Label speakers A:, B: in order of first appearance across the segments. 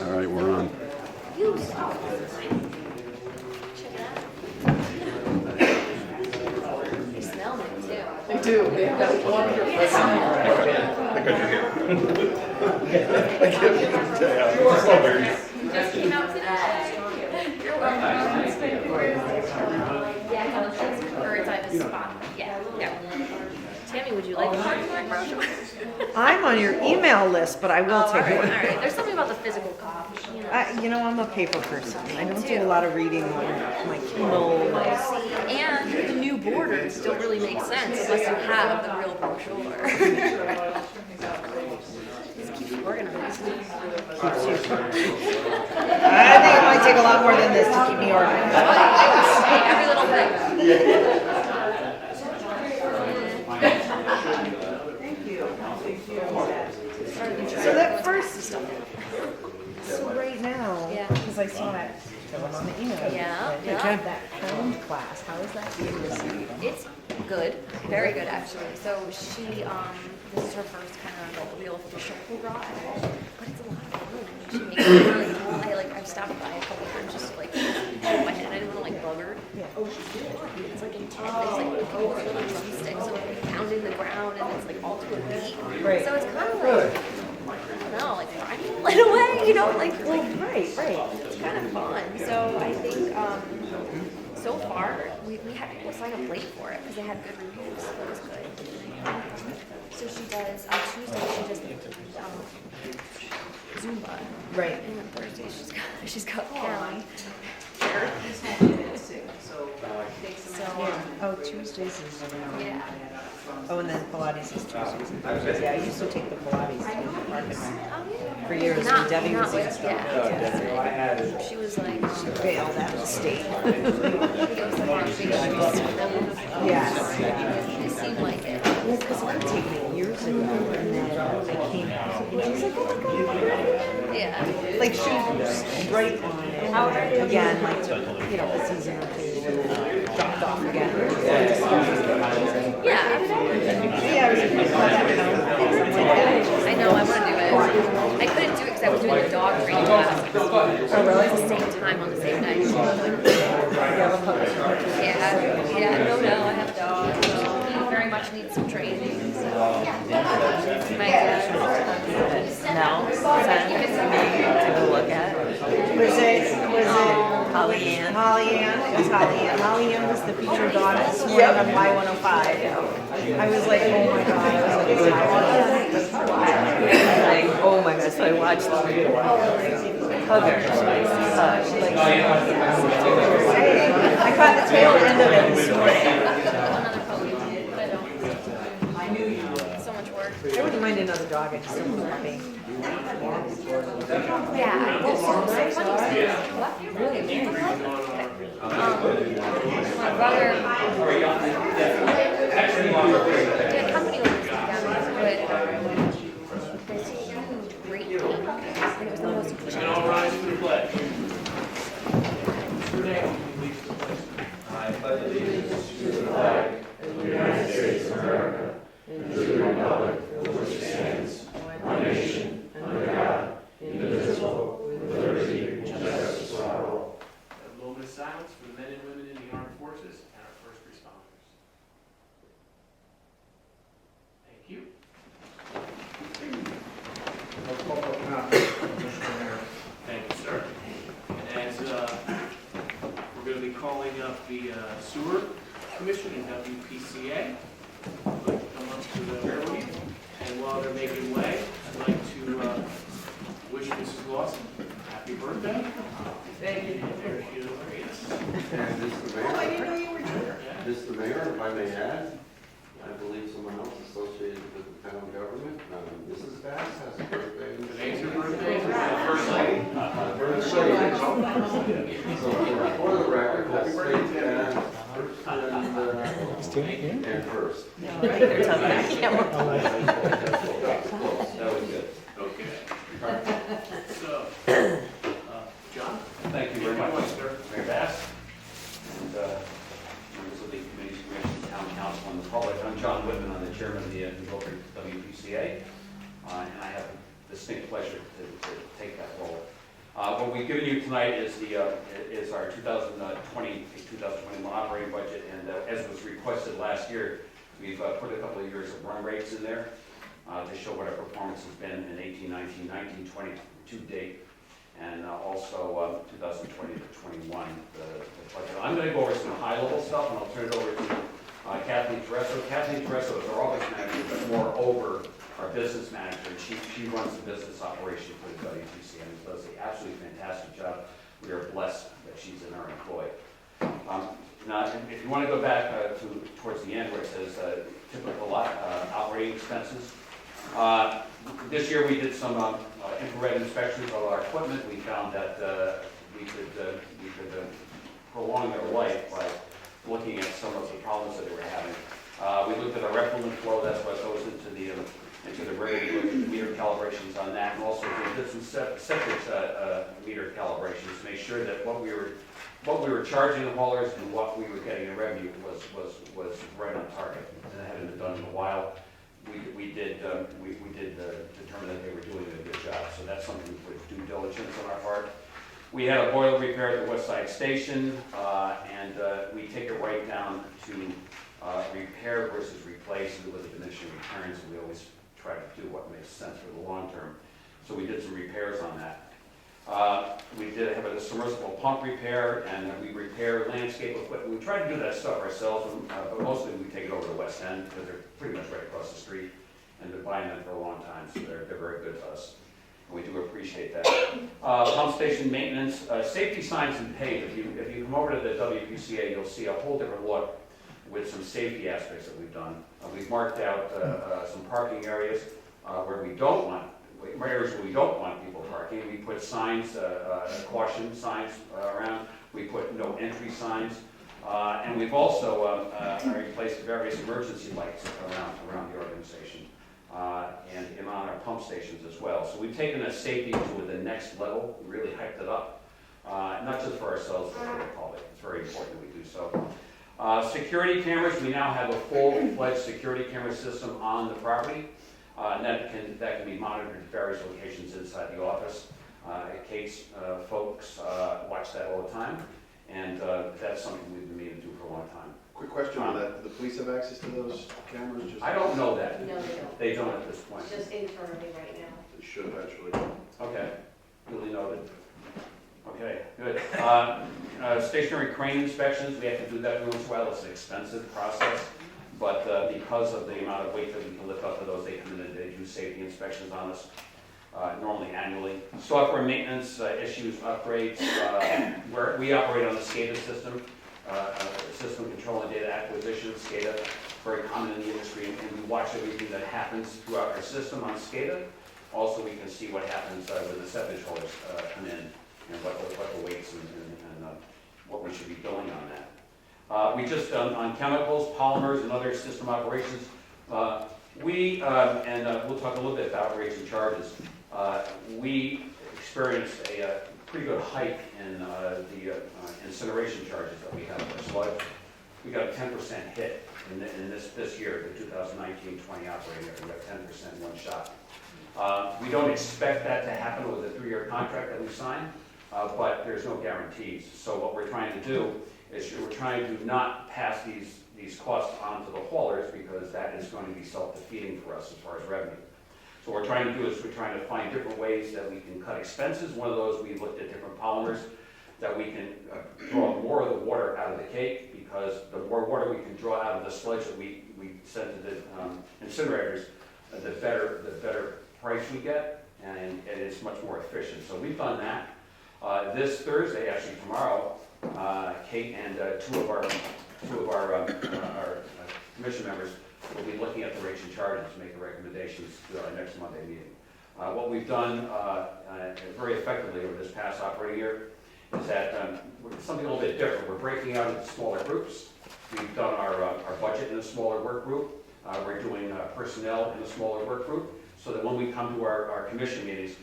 A: All right, we're on.
B: You saw it. Check it out. They smell it too.
C: They do. They have that wonderful smell.
B: Just came out today. You're welcome. Yeah, or it's on the spot. Yeah. Tammy, would you like a brochure?
D: I'm on your email list, but I will take
B: All
D: one.
B: right. There's something about the physical copy. You know.
D: I'm a paper person. I don't do a lot of reading on my Kindle.
B: And the new borders don't really make sense unless you have the real brochure. Just keep you organized.
D: I think it might take a lot more than this to keep me organized.
B: Every little thing.
D: So that first, so right now,
B: Yeah.
D: because I saw it on the email.
B: Yeah.
D: That pound class, how is that being received?
B: It's good, very good actually. So she, this is her first kind of real official ride, but it's a lot of fun. She makes it really cool. I've stopped by a couple times just to hold my head. I didn't want to bug her.
D: Yeah.
B: It's intense. There's little drumsticks and pounding the ground, and it's all to a beat.
D: Right.
B: So it's kind of I don't know, primal in a way,
D: Right.
B: It's kind of fun. So I think so far we had people sign up late for it because they had good reviews. So it was good. So she does on Tuesday. She does Zumba.
D: Right.
B: And on Thursday she's got Cali.
D: Oh, Tuesdays is.
B: Yeah.
D: Oh, and then Pilates is Tuesdays and Thursdays. Yeah, I used to take the Pilates in the parking lot for years when Debbie was
B: with,
D: instructor.
B: yeah. She was like,
D: Failed that mistake.
B: it was the foundation.
D: Yes.
B: It seemed like it.
D: Well, because it would take me years ago, and then I came out, and she's like, oh my God.
B: Yeah.
D: Like, she was right on it. Again, took, a season or two, and then dropped off again.
B: Yeah.
D: Yeah, I was like,
B: I know, I want to do it. I couldn't do it because I was doing the dog training class.
D: oh, really?
B: At the same time on the same night.
D: You have a puppy?
B: Yeah, no, I have a dog. He very much needs some training. So. My
E: No, send me to look at.
D: Was it
E: Pollyann.
D: Holly-Ann? It was Holly-Ann. Holly-Ann was the featured dog this morning on Y105. I was like, oh my God.
E: Oh my God, so I watched the Huggers.
D: I caught the tail end of it this morning.
B: another puppy. So much work.
D: I wouldn't mind another dog. I just don't want a puppy.
B: Yeah. Well, so funny. What? Really? My brother. Yeah, company was down there, but this huge, great pink, and it was the most
F: A moment of silence for the men and women in the armed forces and our first responders. Thank you. Thank you, sir. As we're going to be calling up the Sewer Commission and WPCA, I'd like to come up to the podium, and while they're making way, I'd like to wish Mrs. Lawson happy birthday. Thank you. There she is. Yes.
A: And Mr. Mayor, if I may add, I believe someone else associated with the town government, Mrs. Bass has a birthday.
F: Today's her birthday. First lady.
A: First lady. So for the record, let's state that and first.
E: They're telling me I can't work.
A: That was good.
F: Okay. So, John?
G: Thank you very much,
F: sir.
G: Mayor Bass, and members of the committees, commissions, town council, and the public. I'm John Whitman. I'm the chairman of the New Milford WPCA, and I have the distinct pleasure to take that role. What we've given you tonight is our 2021 operating budget, and as was requested last year, we've put a couple of years of run rates in there to show what our performance has been in 18, 19, 19, 20 to date, and also 2020 to 21. The budget. I'm going to go over some high-level stuff, and I'll turn it over to Kathleen Tereso. Kathleen Tereso is our office manager, but moreover, our business manager, and she runs the business operation for the WPCA and does an absolutely fantastic job. We are blessed that she's in our employ. Now, if you want to go back towards the end where it says typical operating expenses, this year we did some infrared inspections of our equipment. We found that we could prolong their life by looking at some of the problems that they were having. We looked at our effluent flow. That's what goes into the river. We looked at meter calibrations on that, and also we did some septic meter calibrations to make sure that what we were charging the haulers and what we were getting in revenue was right on target. And that hadn't been done in a while. We did determine that they were doing a good job. So that's something with due diligence on our part. We had a boiler repair at the West Side Station, and we take it right down to repair versus replace with the diminishing returns. We always try to do what makes sense for the long term. So we did some repairs on that. We did have a submersible pump repair, and we repair landscape equipment. We try to do that stuff ourselves, but mostly we take it over to West End because they're pretty much right across the street, and they've been buying them for a long time, so they're very good to us. And we do appreciate that. Pump station maintenance, safety signs and pave. If you come over to the WPCA, you'll see a whole different look with some safety aspects that we've done. We've marked out some parking areas where we don't want people parking. We put signs, caution signs around. We put no entry signs. And we've also replaced various emergency lights around the organization and on our pump stations as well. So we've taken a safety to the next level, really hyped it up, not just for ourselves, but for the public. It's very important that we do so. Security cameras, we now have a full-fledged security camera system on the property. And that can be monitored at various locations inside the office. Kate's folks watch that all the time, and that's something we've been meaning to do for a long time.
H: Quick question on that, do the police have access to those cameras?
G: I don't know that.
I: No, they don't.
G: They don't at this point.
I: It's just internally right now.
H: They should eventually.
G: Okay, duly noted. Okay, good. Stationary crane inspections, we have to do that once in a while. It's an expensive process. But because of the amount of weight that we can lift up to those, they come in and they do safety inspections on us, normally annually. Software maintenance, issues, upgrades. We operate on the SCADA system, system control and data acquisition, SCADA, very common in the industry, and we watch everything that happens throughout our system on SCADA. Also, we can see what happens when the septic haulers come in, and what the weights and what we should be doing on that. We just, on chemicals, polymers, and other system operations, we'll talk a little bit about rates and charges. We experienced a pretty good hike in the incineration charges that we have for sludge. We got a 10% hit in this year, the 2019-20 operating year. We got 10% in one shot. We don't expect that to happen with a 3-year contract that we signed, but there's no guarantees. So what we're trying to do is we're trying to not pass these costs on to the haulers, because that is going to be self-defeating for us as far as revenue. So what we're trying to do is we're trying to find different ways that we can cut expenses. One of those, we looked at different polymers that we can draw more of the water out of the cake, because the more water we can draw out of the sludge that we send to the incinerators, the better price we get, and it's much more efficient. So we've done that. This Thursday, actually tomorrow, Kate and two of our commission members will be looking at the rates and charges to make the recommendations to our next Monday meeting. What we've done very effectively over this past operating year is that something a little bit different. We're breaking out into smaller groups. We've done our budget in a smaller work group. We're doing personnel in a smaller work group, so that when we come to our commission meetings,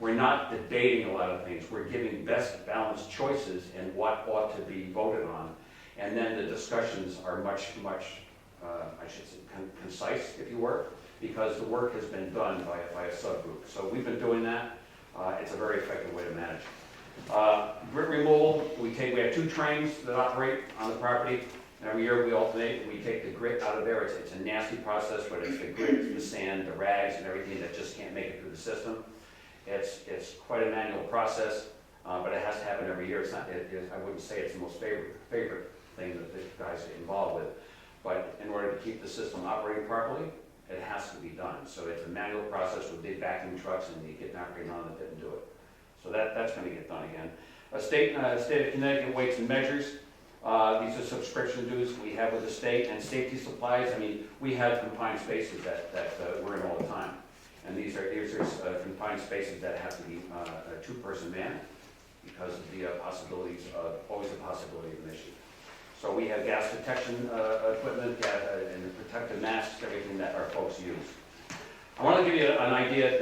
G: we're not debating a lot of things. We're giving best balanced choices in what ought to be voted on. And then the discussions are much, I should say, concise, if you were, because the work has been done by a subgroup. So we've been doing that. It's a very effective way to manage. Grit removal, we have 2 trains that operate on the property. And every year we alternate, we take the grit out of there. It's a nasty process, but it's the grit, the sand, the rags, and everything that just can't make it through the system. It's quite a manual process, but it has to happen every year. I wouldn't say it's the most favorite thing that the guys get involved with. But in order to keep the system operating properly, it has to be done. So it's a manual process with big vacuum trucks, and you get an operating on that didn't do it. So that's going to get done again. State of Connecticut weights and measures. These are subscription dues we have with the state, and safety supplies. I mean, we have confined spaces that we're in all the time. And these are confined spaces that have to be a 2-person man because of the possibilities of, always the possibility of an issue. So we have gas detection equipment and protective masks, everything that our folks use. I want to give you an idea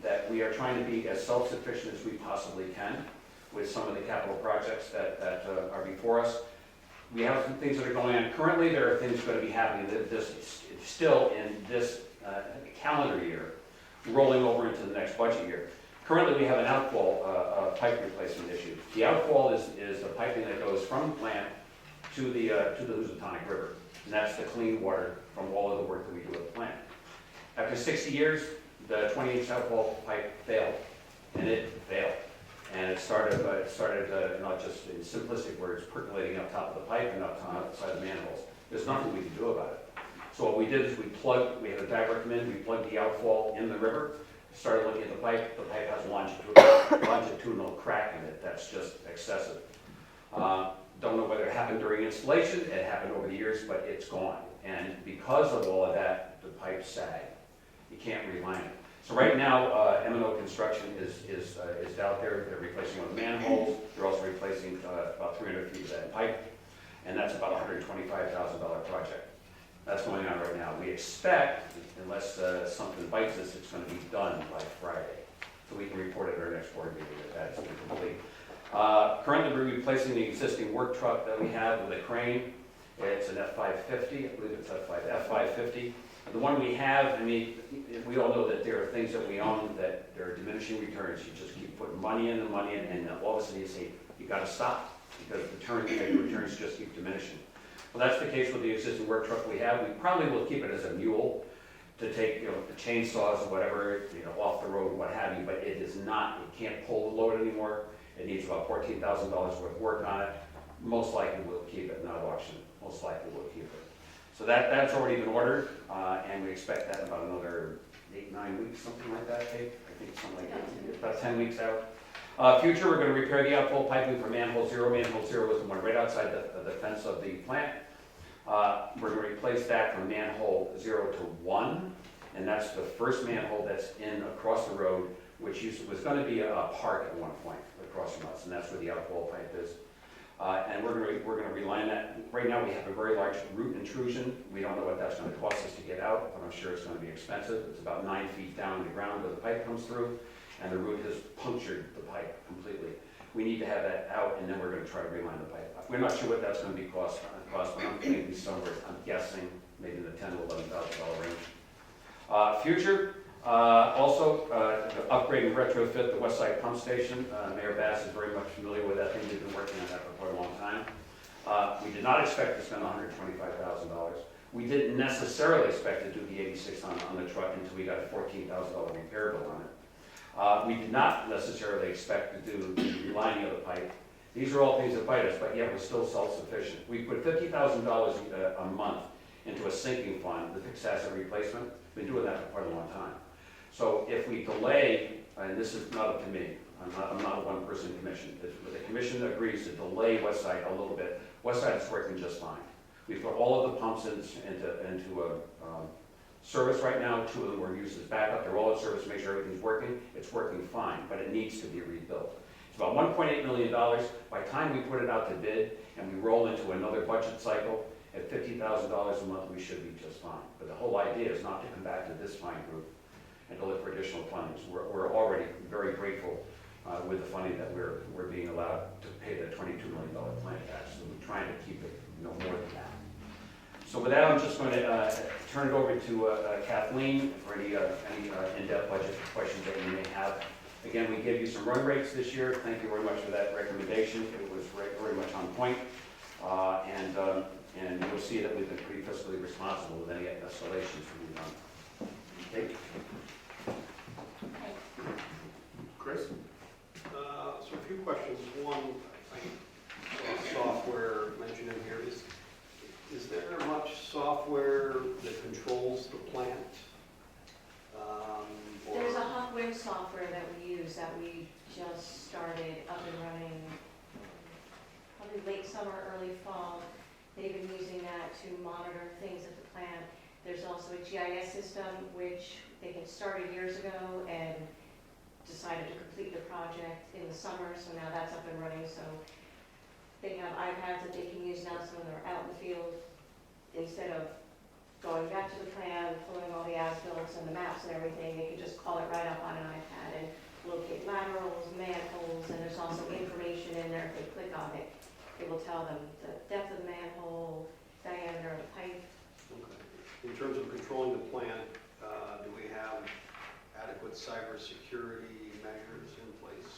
G: that we are trying to be as self-sufficient as we possibly can with some of the capital projects that are before us. We have some things that are going on. Currently, there are things going to be happening still in this calendar year, rolling over into the next budget year. Currently, we have an outfall pipe replacement issue. The outfall is the piping that goes from the plant to the Housatonic River, and that's the clean water from all of the work that we do at the plant. After 60 years, the 20-inch outfall pipe failed, and it failed. And it started not just in simplistic words, percolating up top of the pipe and up outside the manholes. There's nothing we can do about it. So what we did is we had a diver come in, we plugged the outfall in the river, started looking at the pipe has a longitudinal crack in it that's just excessive. Don't know whether it happened during installation, it happened over the years, but it's gone. And because of all of that, the pipe sag. You can't reline it. So right now, M&O Construction is out there. They're replacing all the manholes. They're also replacing about 300 feet of that pipe, and that's about a $125,000 project. That's going on right now. We expect, unless something bites us, it's going to be done by Friday. So we can report at our next board meeting that that's complete. Currently, we're replacing the existing work truck that we have with a crane. It's an F550. I believe it's F550. The one we have, I mean, we all know that there are things that we own that there are diminishing returns. You just keep putting money in, and all of a sudden you say, you got to stop, because the returns just keep diminishing. Well, that's the case with the existing work truck we have. We probably will keep it as a mule to take, the chainsaws or whatever, off the road, what have you, but it is not, it can't pull the load anymore. It needs about $14,000 worth of work on it. Most likely we'll keep it, not auction. Most likely we'll keep it. So that's already been ordered, and we expect that in about another 8-9 weeks, something like that, Kate? I think something like that, about 10 weeks out. Future, we're going to repair the outfall piping for manhole 0. Manhole 0 is the one right outside the fence of the plant. We're going to replace that from manhole 0 to 1, and that's the first manhole that's in across the road, which was going to be a park at one point across from us, and that's where the outfall pipe is. And we're going to reline that. Right now we have a very large root intrusion. We don't know what that's going to cost us to get out, but I'm sure it's going to be expensive. It's about 9 feet down in the ground where the pipe comes through, and the root has punctured the pipe completely. We need to have that out, and then we're going to try to reline the pipe. We're not sure what that's going to be cost, but I'm thinking somewhere, I'm guessing, maybe in the $10,000 to $11,000 range. Future, also upgrade and retrofit the West Side Pump Station. Mayor Bass is very much familiar with that thing. We've been working on that for quite a long time. We did not expect to spend $125,000. We didn't necessarily expect to do the 86 on the truck until we got a $14,000 repair bill on it. We did not necessarily expect to do the relining of the pipe. These are all things that bite us, but yet we're still self-sufficient. We put $50,000 a month into a sinking fund, the fixed asset replacement. We've been doing that for quite a long time. So if we delay, and this is not up to me, I'm not a one-person commission, but the commission agrees to delay Westside a little bit. Westside is working just fine. We've put all of the pumps into service right now. 2 of them were used as backup. They're all in service to make sure everything's working. It's working fine, but it needs to be rebuilt. It's about $1.8 million. By the time we put it out to bid and we roll into another budget cycle, at $50,000 a month, we should be just fine. But the whole idea is not to come back to this fine group and to look for additional funding. We're already very grateful with the funding that we're being allowed to pay the $22 million plant tax. So we're trying to keep it more than that. So with that, I'm just going to turn it over to Kathleen for any in-depth budget questions that you may have. Again, we gave you some run rates this year. Thank you very much for that recommendation. It was very much on point. And you'll see that we've been pretty fiscally responsible with any escalations from the Okay.
F: Chris?
H: So a few questions. One, I saw software mentioned in here. Is there much software that controls the plant? Or-
I: There's a Hawkware software that we use that we just started up and running probably late summer, early fall. They've been using that to monitor things at the plant. There's also a GIS system which they had started years ago and decided to complete the project in the summer, so now that's up and running. So they have iPads that they can use now, so when they're out in the field, instead of going back to the plan, pulling all the as-built and the maps and everything, they can just call it right up on an iPad and locate laterals, manholes, and there's also information in there. If they click on it, it will tell them the depth of the manhole, diameter of the pipe.
H: Okay. In terms of controlling the plant, do we have adequate cybersecurity measures in place?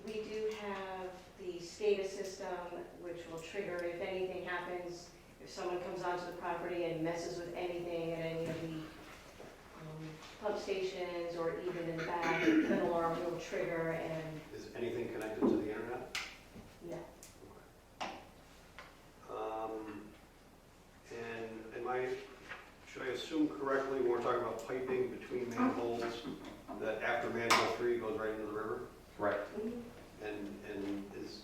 I: We do have the SCADA system, which will trigger if anything happens, if someone comes onto the property and messes with anything at any of the pump stations or even in the back, an alarm will trigger and,
H: Is anything connected to the internet?
I: no.
H: Should I assume correctly when we're talking about piping between manholes, that after manhole 3 goes right into the river?
G: Right.
H: And is,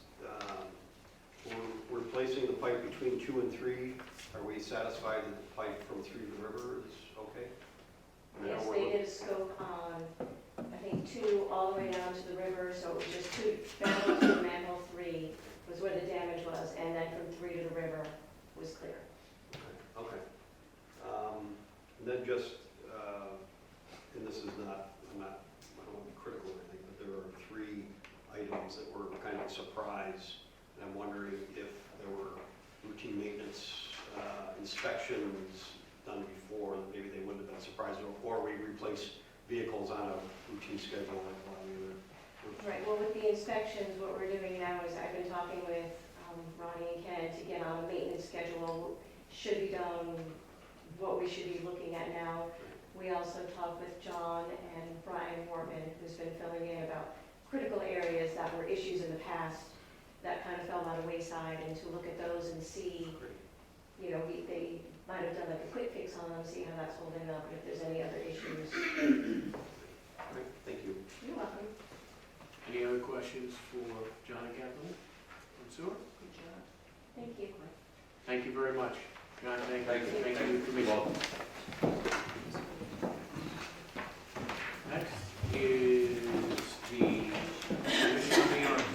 H: we're replacing the pipe between 2 and 3, are we satisfied that the pipe from 3 to the river is okay?
I: Yes, they did a scope on, I think, 2 all the way down to the river, so it was just 2, manhole 2 and manhole 3 was where the damage was, and then from 3 to the river was clear.
H: Okay. And then just, and this is not, I don't want to be critical or anything, but there are 3 items that were kind of a surprise. And I'm wondering if there were routine maintenance inspections done before, that maybe they wouldn't have been surprised, or we replace vehicles on a routine schedule like a lot of the other.
I: Right, well, with the inspections, what we're doing now is I've been talking with Ronnie and Ken to get on a maintenance schedule, should be done, what we should be looking at now. We also talked with John and Brian Morgan, who's been filling in about critical areas that were issues in the past that kind of fell by the wayside, and to look at those and see, you know, they might have done like a quick fix on them, see how that's holding up, and if there's any other issues.
H: All right, thank you.
I: You're welcome.
F: Any other questions for John and Kathleen on sewer?
I: Good job. Thank you.
F: Thank you very much. John, thank
G: Thank
F: you.
G: you.
F: Thank you, Commissioner. Next is the Commission on the Arts.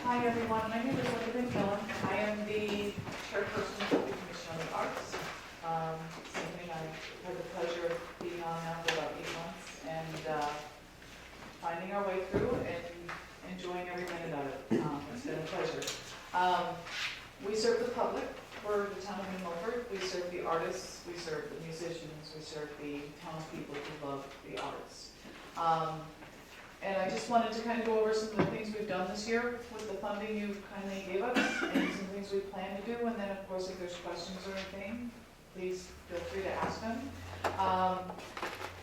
C: Hi everyone, my name is Elizabeth Dillon. I am the chairperson of the Commission on the Arts. Something I've had the pleasure of being on now for about 8 months and finding our way through and enjoying every minute of it. It's been a pleasure. We serve the public for the town of New Milford. We serve the artists, we serve the musicians, we serve the townspeople who love the arts. And I just wanted to kind of go over some of the things we've done this year with the funding you kindly gave us, and some things we plan to do. And then, of course, if there's questions or anything, please feel free to ask them.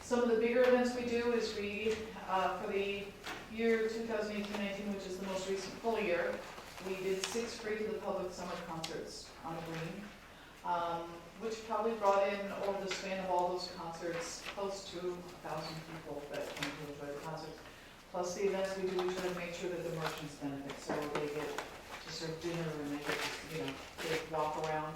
C: Some of the bigger events we do is we, for the year 2018-19, which is the most recent full year, we did 6 free to the public summer concerts on Green, which probably brought in, over the span of all those concerts, close to 1,000 people that came to enjoy the concerts. Plus the events we do, we try to make sure that the merchants benefit, so they get to serve dinner and they get to, you know, they walk around.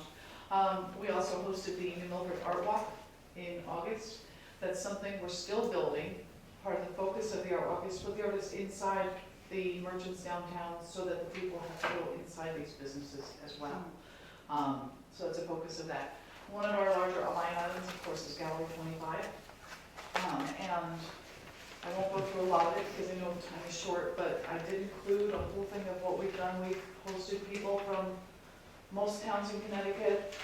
C: We also hosted the New Milford Art Walk in August. That's something we're still building. Part of the focus of the Art Walk is to put the artists inside the merchants downtown so that the people have to go inside these businesses as well. So it's a focus of that. One of our larger line items, of and I won't go through a lot of it because I know time is short, but I did include a whole thing of what we've done. We've hosted people from most towns in Connecticut,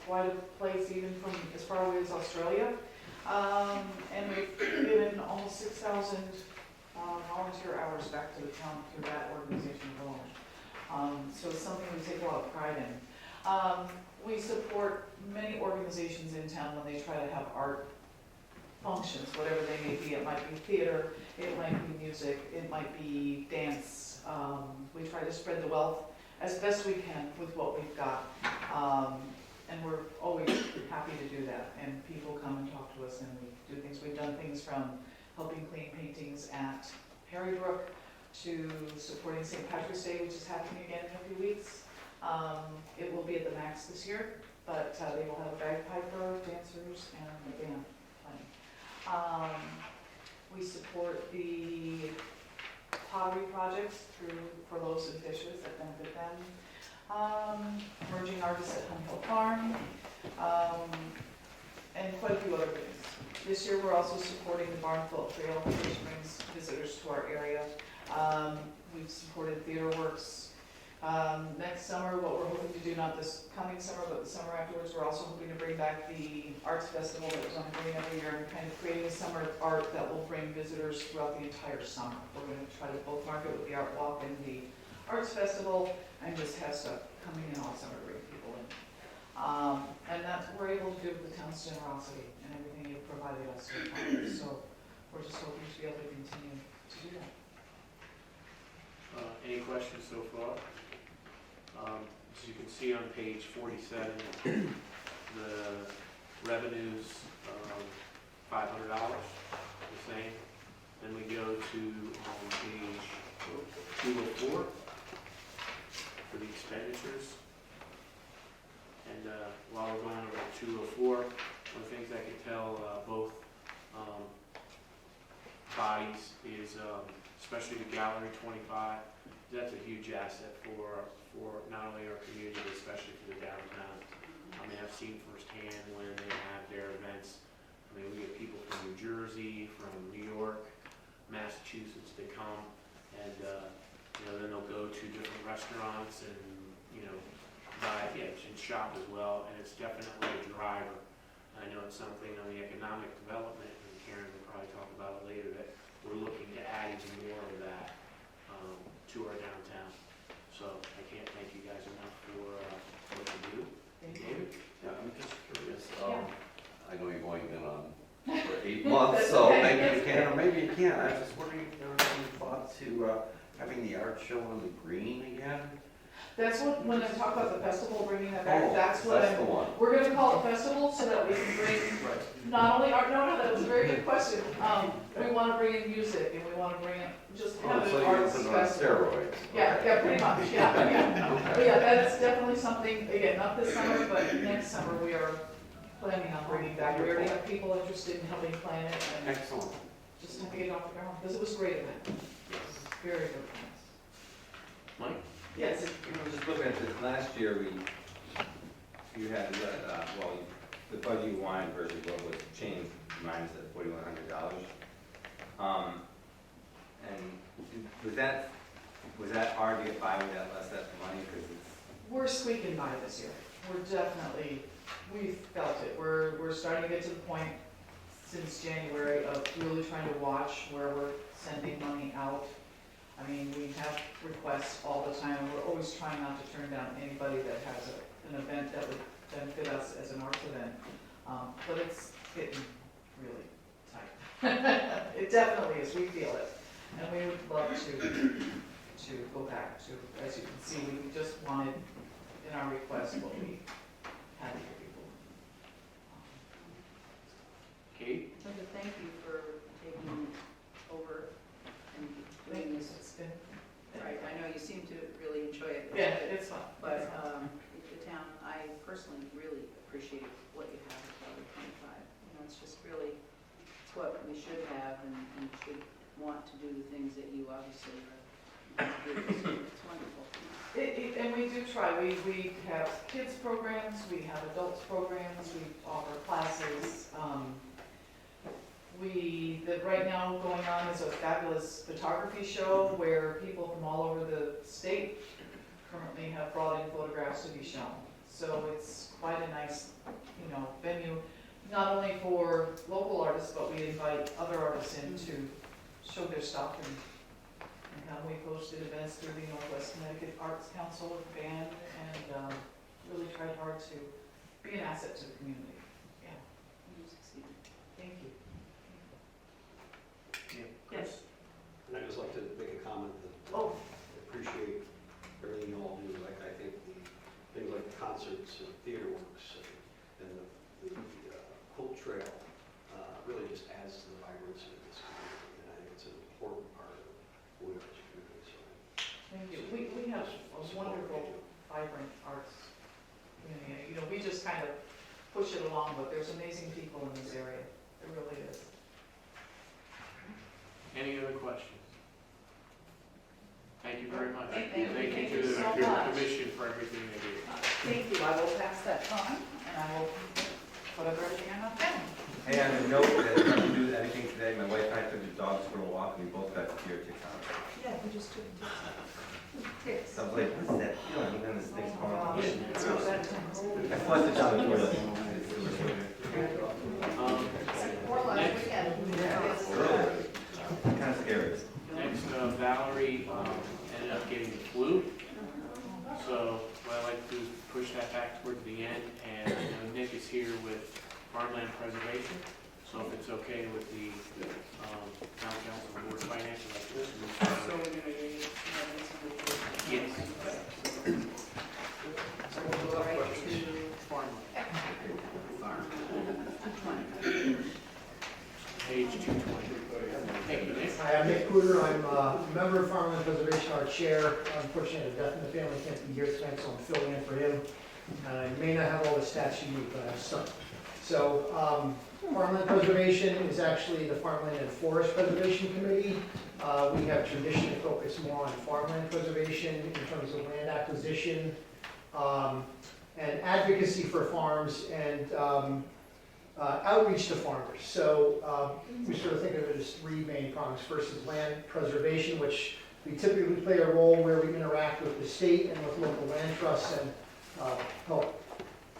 C: quite a place even from as far away as Australia. And we've given almost 6,000 volunteer hours back to the town through that organization alone. So it's something we take a lot of pride in. We support many organizations in town when they try to have art functions, whatever they may be. It might be theater, it might be music, it might be dance. We try to spread the wealth as best we can with what we've got. And we're always happy to do that. And people come and talk to us and we do things. We've done things from helping clean paintings at Perrybrook to supporting St. Patrick's Day, which is happening again in a few weeks. It will be at the Max this year, but they will have a bagpiper, dancers, and a band playing. We support the pottery projects for loaves and fishes that benefit them. Emerging artists at Hunt Hill Farm, and quite a few other things. This year we're also supporting the Barnfield Trail, which brings visitors to our area. We've supported Theater Works. Next summer, what we're hoping to do, not this coming summer, but the summer afterwards, we're also hoping to bring back the Arts Festival that was on Green every year and kind of creating a summer of art that will bring visitors throughout the entire summer. We're going to try to both market with the Art Walk and the Arts Festival and just have stuff coming in all summer to bring people in. And that's what we're able to do with the town's generosity and everything you've provided us so far. So we're just hoping to be able to continue to do that.
F: Any questions so far? As you can see on page 47, the revenues, $500, the same. Then we go to page 204 for the expenditures. And while we're going over to 204, one of the things I can tell both bodies is, especially the Gallery 25, that's a huge asset for not only our community, but especially for the downtown. I mean, I've seen firsthand when they have their events. I mean, we get people from New Jersey, from New York, Massachusetts, they come, and then they'll go to different restaurants and buy, and shop as well. And it's definitely a driver. I know it's something on the economic development, and Karen will probably talk about it later, that we're looking to add even more of that to our downtown. So I can't thank you guys enough for what you do. David?
A: Yeah, I'm just curious.
C: Yeah.
A: I know you've only been on for 8 months, so maybe you can, or maybe you can't. I was just wondering if there was any thought to having the art show on the green again?
C: That's what, when I talk about the festival, bringing that back,
A: Oh,
C: that's what
A: the one.
C: we're gonna call it festival so that we can bring not only art, no, that was a very good question. We wanna bring in music and we wanna bring in, just have
A: So
C: an
A: you're
C: arts
A: putting on
C: festival.
A: steroids?
C: Yeah, pretty much, yeah.
A: Okay.
C: But yeah, that's definitely something, again, not this summer, but next summer we are planning on bringing back. We already have people interested in helping plan it and
A: Excellent.
C: just have to get it off the ground, because it was a great event. Very good event.
F: Mike?
J: Yes, just looking at this, last year you had, the budget you wanted versus what was changed, mine is at $4,100. And was that hard to get by with that less money? Because it's.
C: We're squeaking by this year. We're definitely, we've felt it. We're starting to get to the point since January of really trying to watch where we're sending money out. I mean, we have requests all the time, and we're always trying not to turn down anybody that has an event that would benefit us as an arts event. But it's getting really tight. It definitely is, we feel it. And we would love to go back to, as you can see, we just wanted in our request what we had for people.
F: Kate?
K: Linda, thank you for taking over and doing this.
C: It's been,
K: Right, I know you seem to really enjoy it.
C: yeah, it's fun.
K: But the town, I personally really appreciate what you have at Gallery 25. It's just really, it's what we should have and should want to do the things that you obviously are doing. It's wonderful.
C: And we do try. We have kids programs, we have adults programs, we offer classes. We right now going on is a fabulous photography show where people from all over the state currently have brought in photographs to be shown. So it's quite a nice, venue, not only for local artists, but we invite other artists in to show their stuff. And we hosted events through the Northwest Connecticut Arts Council with the band, and really tried hard to be an asset to the community. Yeah, thank you. Yes.
H: And I'd just like to make a comment that
C: Oh.
H: I appreciate everything you all do. I think things like concerts and theater works and the quilt trail really just adds to the vibrancy of this community. And I think it's an important part of who we are as a community. So
C: Thank you. We have a wonderful, vibrant arts community. We just kind of push it along, but there's amazing people in this area. There really is.
F: Any other questions? Thank you very much.
C: Thank you.
F: Thank
C: Thank
F: you
C: you
F: to
C: so
F: the
C: much.
F: commission for everything they do.
C: Thank you. I will pass that on, and I will put up everything I have down.
J: Hey, on a note, that I didn't do anything today, my wife and I took the dogs for a walk, and we both got deer ticks on us.
C: Yeah, we just took ticks.
J: So I was like, what's that feeling? And then this thing's going on.
C: It's not that intense.
J: I flushed it down the toilet. Kind of scary.
F: Next, Valerie ended up getting the flu. So what I like to do is push that back towards the end. And Nick is here with farmland preservation. So if it's okay with the town council and board of finance, I'd like to move forward. Yes.
K: So we'll go right to
F: Farmland.
K: farm.
F: Page 220. Thank you, Nick.
L: Hi, I'm Nick Cooter. I'm a member of Farmland Preservation, our chair. Unfortunately, a death in the family can't be here tonight, so I'm filling in for him. I may not have all the stats you need, but I have some. So, Farmland Preservation is actually the Farmland and Forest Preservation Committee. We have traditionally focused more on farmland preservation in terms of land acquisition and advocacy for farms and outreach to farmers. So we sort of think of it as three main prongs. First is land preservation, which we typically play a role where we interact with the state and with local land trusts and help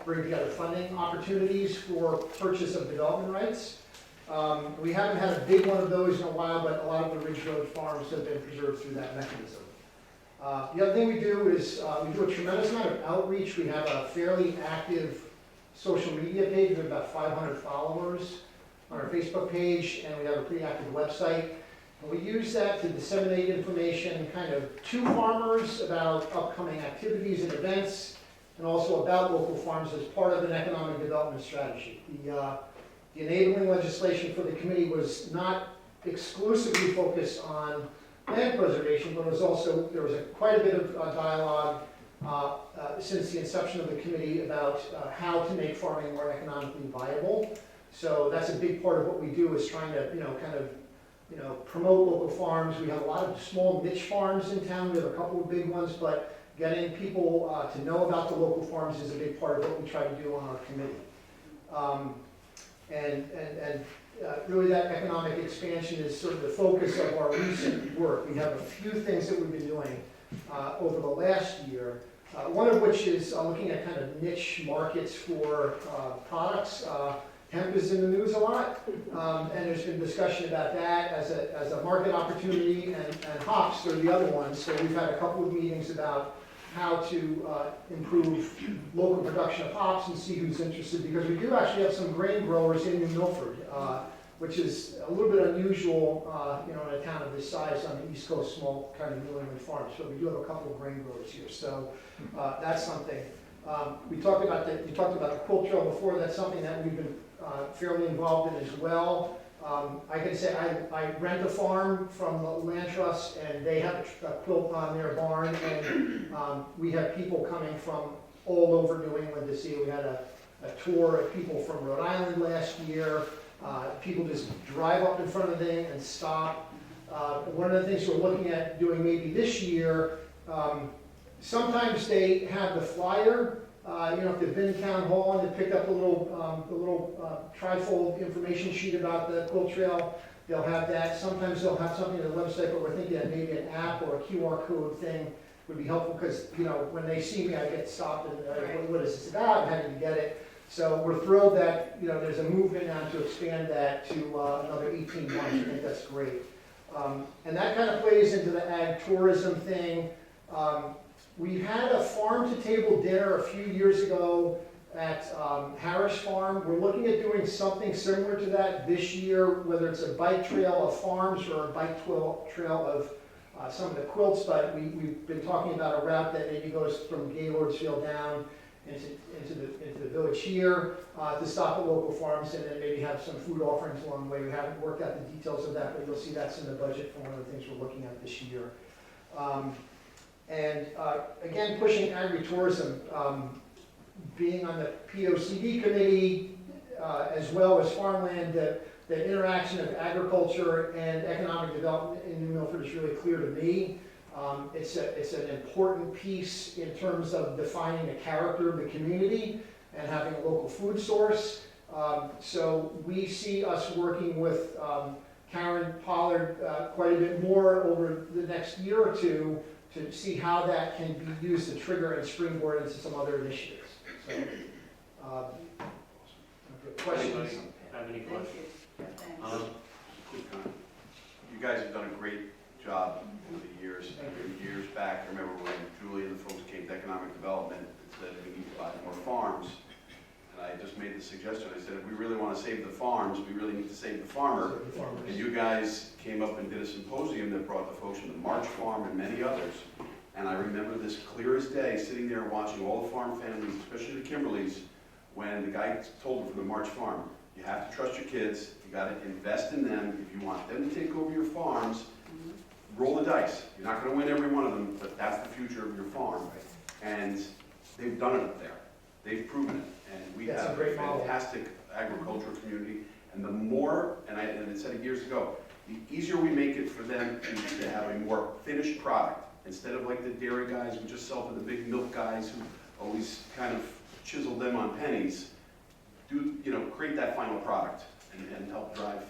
L: bring together funding opportunities for purchase of development rights. We haven't had a big one of those in a while, but a lot of the Ridge Road farms have been preserved through that mechanism. The other thing we do is we do a tremendous amount of outreach. We have a fairly active social media page. We have about 500 followers on our Facebook page, and we have a pretty active website. And we use that to disseminate information kind of to farmers about upcoming activities and events, and also about local farms as part of an economic development strategy. The enabling legislation for the committee was not exclusively focused on land preservation, but there was quite a bit of dialogue since the inception of the committee about how to make farming more economically viable. So that's a big part of what we do, is trying to promote local farms. We have a lot of small niche farms in town. We have a couple of big ones, but getting people to know about the local farms is a big part of what we try to do on our committee. Really that economic expansion is sort of the focus of our recent work. We have a few things that we've been doing over the last year, one of which is looking at kind of niche markets for products. Hemp is in the news a lot, and there's been discussion about that as a market opportunity, and hops are the other ones. So we've had a couple of meetings about how to improve local production of hops and see who's interested, because we do actually have some grain growers in New Milford, which is a little bit unusual, in a town of this size on the East Coast, small kind of New England farms. But we do have a couple of grain growers here, so that's something. You talked about the quilt trail before. That's something that we've been fairly involved in as well. I can say I rent a farm from the land trust, and they have a quilt on their barn, and we have people coming from all over New England to see. We had a tour of people from Rhode Island last year. People just drive up in front of the thing and stop. One of the things we're looking at doing maybe this year, sometimes they have the flyer. If they've been in town hall and they picked up a little trifold information sheet about the quilt trail, they'll have that. Sometimes they'll have something on the website, but we're thinking that maybe an app or a QR code thing would be helpful, because, you know, when they see me, I get stopped and, what is this about, and how do you get it? So we're thrilled that, you know, there's a movement now to expand that to another 18 months. I think that's great. And that kind of plays into the ag tourism thing. We had a farm-to-table dinner a few years ago at Harris Farm. We're looking at doing something similar to that this year, whether it's a bike trail of farms or a bike trail of some of the quilts, but we've been talking about a route that maybe goes from Gaylordsville down into the village here, to stop at local farms and then maybe have some food offerings along the way. We haven't worked out the details of that, but you'll see that's in the budget for one of the things we're looking at this year. Again, pushing agritourism, being on the POCD committee, as well as farmland, the interaction of agriculture and economic development in New Milford is really clear to me. It's an important piece in terms of defining the character of the community and having a local food source. So we see us working with Karen Pollard quite a bit more over the next year or two to see how that can be used to trigger and springboard into some other initiatives. So, questions?
F: Anybody have any questions?
H: You guys have done a great job over the years. Years back, I remember when Julie and the folks came to economic development and said we need to buy more farms. And I just made the suggestion, I said, if we really want to save the farms, we really need to save the farmer. And you guys came up and did a symposium that brought the folks from the March Farm and many others. And I remember this clear as day, sitting there watching all the farm families, especially the Kimberleys, when the guy told them from the March Farm, you have to trust your kids, you got to invest in them. If you want them to take over your farms, roll the dice. You're not going to win every one of them, but that's the future of your farm. And they've done it up there. They've proven it. And we have a fantastic agricultural community. And the more, and I said it years ago, the easier we make it for them to have a more finished product, instead of like the dairy guys who just sell to the big milk guys who always kind of chisel them on pennies, create that final product and help drive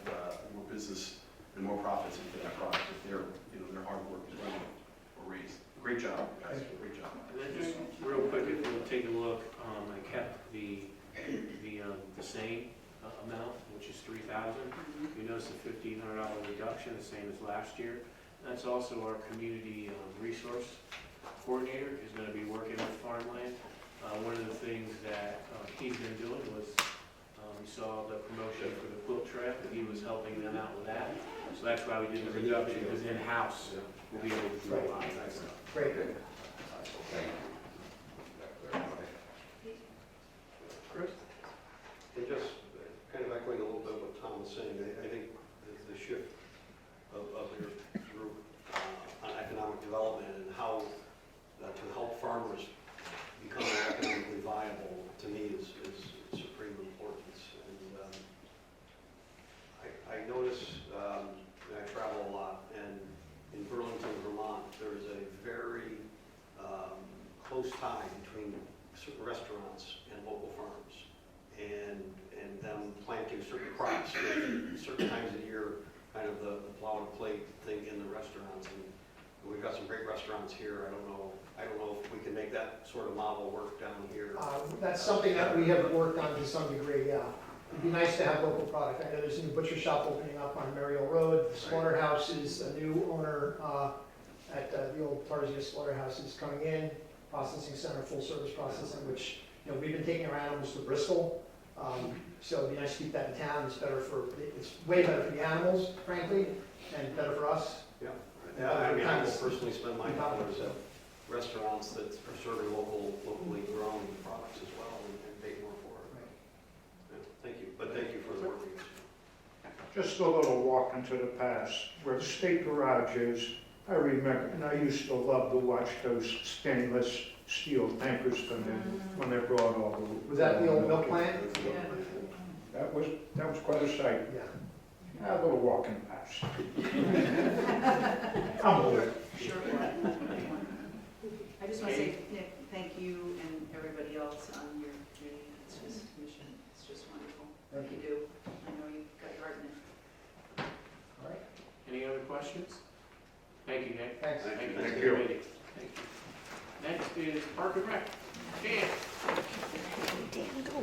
H: more business and more profits into that product if their hard work is raised. Great job, guys. Great job.
F: And then just real quick, if you'll take a look, I kept the same amount, which is $3,000. You notice the $1,500 reduction, the same as last year. That's also our community resource coordinator is going to be working with farmland. One of the things that he's been doing was we saw the promotion for the quilt trail, and he was helping them out with that. So that's why we did the reduction, because in-house we'll be able to do a lot of that stuff.
L: Great.
H: Chris? And just kind of echoing a little bit what Tom was saying, I think the shift of your group on economic development and how to help farmers become economically viable, to me, is supreme importance. And I notice, and I travel a lot, and in Burlington, Vermont, there is a very close tie between certain restaurants and local farms, and them planting certain crops at certain times of the year, kind of the plow and plate thing in the restaurants. And we've got some great restaurants here. I don't know if we can make that sort of model work down here.
L: That's something that we have worked on to some degree, yeah. It'd be nice to have local product. I know there's a new butcher shop opening up on Merrill Road. The slaughterhouse is a new owner at the old Tarzia Slaughterhouse is coming in. Processing center, full service processing, which, we've been taking our animals to Bristol. So it'd be nice to keep that in town. It's way better for the animals, frankly, and better for us.
H: Yeah. I mean, I will personally spend my dollars at restaurants that are serving locally grown products as well and pay more for it.
L: Right.
H: Yeah, thank you, but thank you for the work you do.
M: Just a little walk into the past, where the state garage is. I remember, and I used to love to watch those stainless steel tankers come in when they brought all the...
L: Was that the old milk plant?
M: That was quite a sight.
L: Yeah.
M: A little walk in the past. I'm old.
K: Sure. I just want to say, Nick, thank you and everybody else on your committee. It's just mission. It's just wonderful.
L: Thank
K: you do. I know you've got your heart in it.
F: questions? Thank you, Nick.
L: Thanks.
F: Thank you.
H: Thank
F: for
H: you.
F: the meeting. Thank you. Next is Park and Rec. Dan.
B: Dan, go.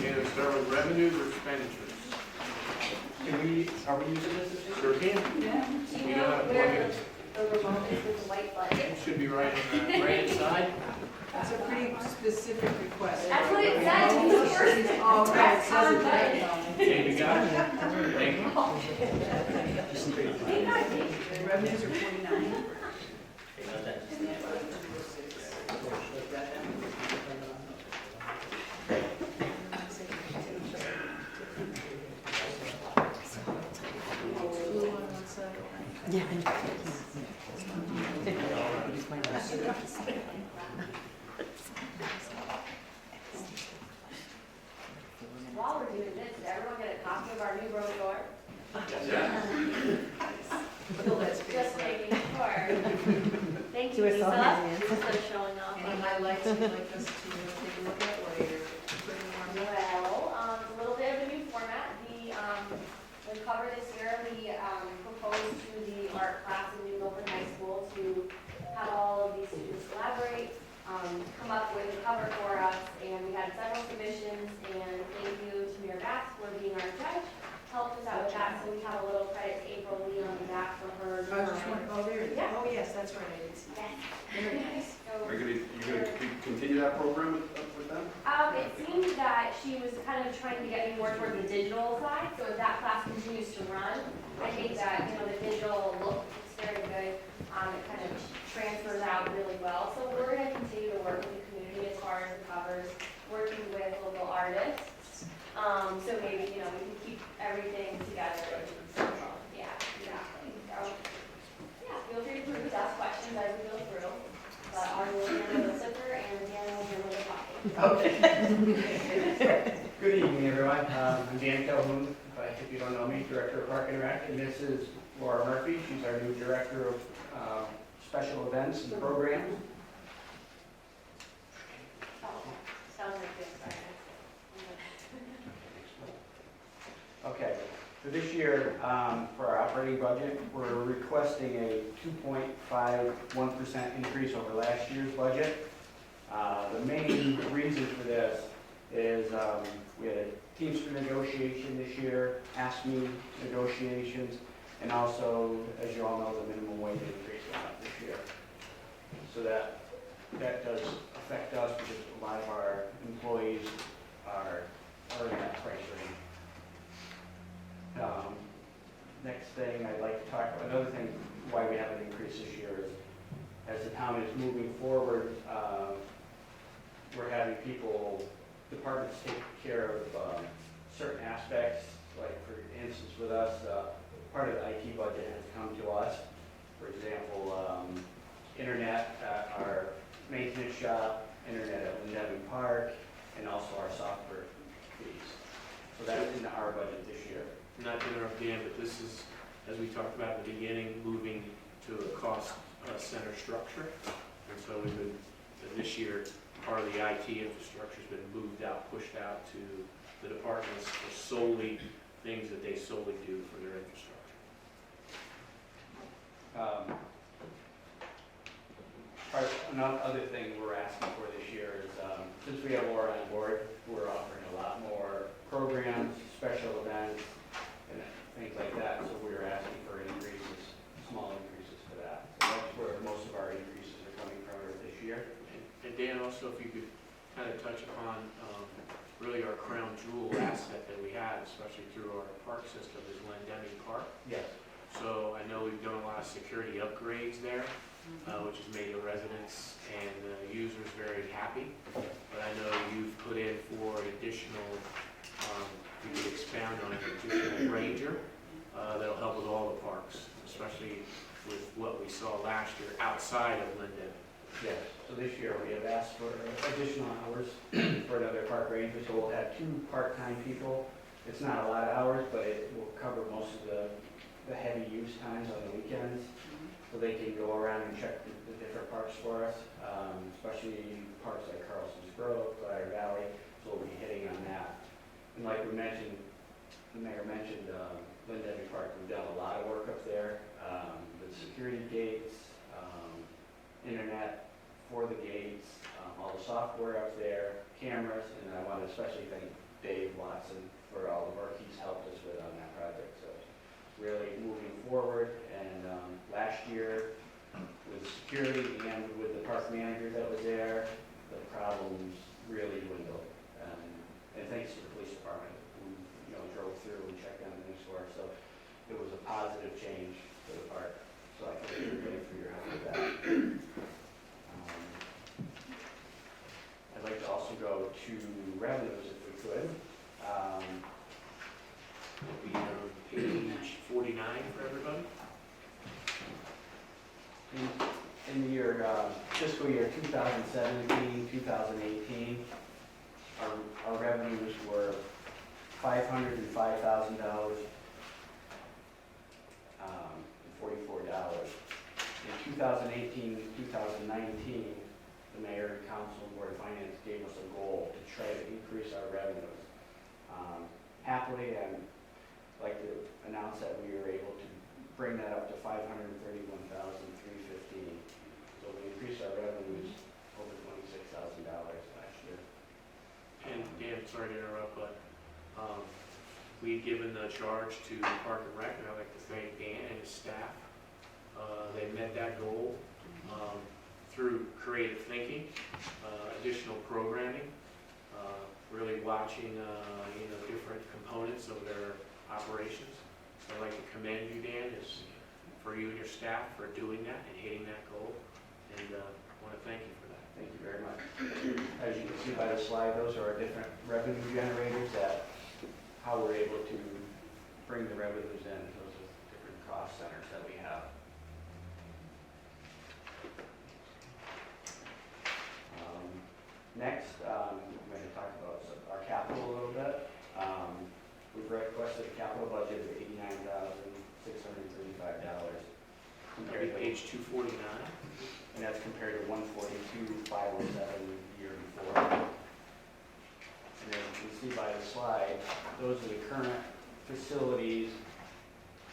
F: Dan, start with revenues or expenditures?
E: Are we using this?
F: Sure can.
I: Yeah.
B: Do
F: You
B: you
F: know
B: know
F: how to plug
B: where
F: it.
B: the remote is with the white button?
F: It should be right on the right inside.
K: That's a pretty specific request.
B: That's what it says. It's the first.
K: Oh, right, it says it
B: Press
K: right.
F: Okay, you got it? Thank you.
K: The revenues are 49. Blue on one side.
B: While we're doing this, did everyone get a copy of our new brochure? Just making sure. Thank you,
D: Do us all
B: Lisa,
D: hands.
B: for showing off.
K: Any highlights you'd like us to take a look at while you're putting them on?
B: Well, a little bit of a new format. The cover this year, we proposed to the art class in New Milford High School to have all of these students collaborate, come up with a cover for us, and we had several submissions, and thank you to Mayor Bass for being our judge, helped us out with that, so we have a little credit to April Lee on the back for her.
K: I was just wondering, oh, there it is.
B: Yeah.
K: Oh, yes, that's right, I did see that.
B: Yes.
K: Very nice.
B: So-
H: Are you gonna continue that program with them?
B: It seemed that she was kind of trying to get me more toward the digital side, so if that class continues to run, I think that, the digital look is very good. It kind of transfers out really well, so we're gonna continue to work with the community as far as the covers, working with local artists. So maybe, we can keep everything together and central. Yeah, exactly. So, yeah, feel free to peruse, ask questions as we go through. But I will handle the zipper and Dan will handle the copy.
E: Okay. Good evening, everyone. I'm Dan Calhoun, if you don't know me, Director of Park and Rec, and this is Laura Murphy. She's our new Director of Special Events and Programs.
B: Oh, sounds like this, sorry.
E: Okay, for this year, for our operating budget, we're requesting a 2.51% increase over last year's budget. The main reason for this is we had a Teamster negotiation this year, ASME negotiations, and also, as you all know, the minimum wage increase went up this year. So that does affect us because a lot of our employees are in that price range. Next thing I'd like to talk about, another thing why we have an increase this year is as the town is moving forward, we're having departments take care of certain aspects, like for instance with us, part of the IT budget has come to us. For example, internet at our maintenance shop, internet at Lindevin Park, and also our software fees. So that's in our budget this year.
F: Not to interrupt Dan, but this is, as we talked about at the beginning, moving to a cost center structure. And so this year, part of the IT infrastructure's been moved out, pushed out to the departments for solely things that they solely do for their infrastructure.
E: Another other thing we're asking for this year is, since we have Laura on board, we're offering a lot more programs, special events, and things like that, so we're asking for increases, small increases for that. So that's where most of our increases are coming from this year.
F: And Dan, also, if you could kind of touch upon really our crown jewel asset that we have, especially through our park system, is Lindeming Park.
E: Yes.
F: So I know we've done a lot of security upgrades there, which has made the residents and the users very happy. But I know you've put in for additional, you could expound on an additional ranger that'll help with all the parks, especially with what we saw last year outside of Linden.
E: Yes, so this year we have asked for additional hours for another park ranger, so we'll have 2 part-time people. It's not a lot of hours, but it will cover most of the heavy use times on the weekends, so they can go around and check the different parks for us, especially parks like Carlson's Grove, Glider Valley, so we'll be hitting on that. And like we mentioned, the mayor mentioned, Lynn Park, we've done a lot of work up there, with security gates, internet for the gates, all the software up there, cameras, and I want to especially thank Dave Watson for all the work he's helped us with on that project. So really moving forward, and last year with security and with the park manager that was there, the problems really dwindled. And thanks to the police department who, drove through and checked on things for us. So it was a positive change for the park. So I thank everybody for your help with that. I'd like to also go to revenues if we could.
F: It'll be on page 49 for everybody.
E: In the year, fiscal year 2017, 2018, our revenues were $505,000 and $44. In 2018, 2019, the mayor and council and board of finance gave us a goal to try to increase our revenues. Happily, I'd like to announce that we were able to bring that up to $531,315. So we increased our revenues over $26,000 last year.
F: And Dan, sorry to interrupt, but we've given the charge to Park and Rec, and I'd like to thank Dan and his staff. They met that goal through creative thinking, additional programming, really watching different components of their operations. So I'd like to commend you, Dan, for you and your staff for doing that and hitting that goal, and want to thank you for that.
E: Thank you very much. As you can see by the slide, those are our different revenue generators, that how we're able to bring the revenues in. Those are different cost centers that we have. Next, I'm going to talk about our capital a little bit. We've requested a capital budget of $89,635.
F: Compared to page 249.
E: And that's compared to $142,507 the year before. And as you can see by the slide, those are the current facilities,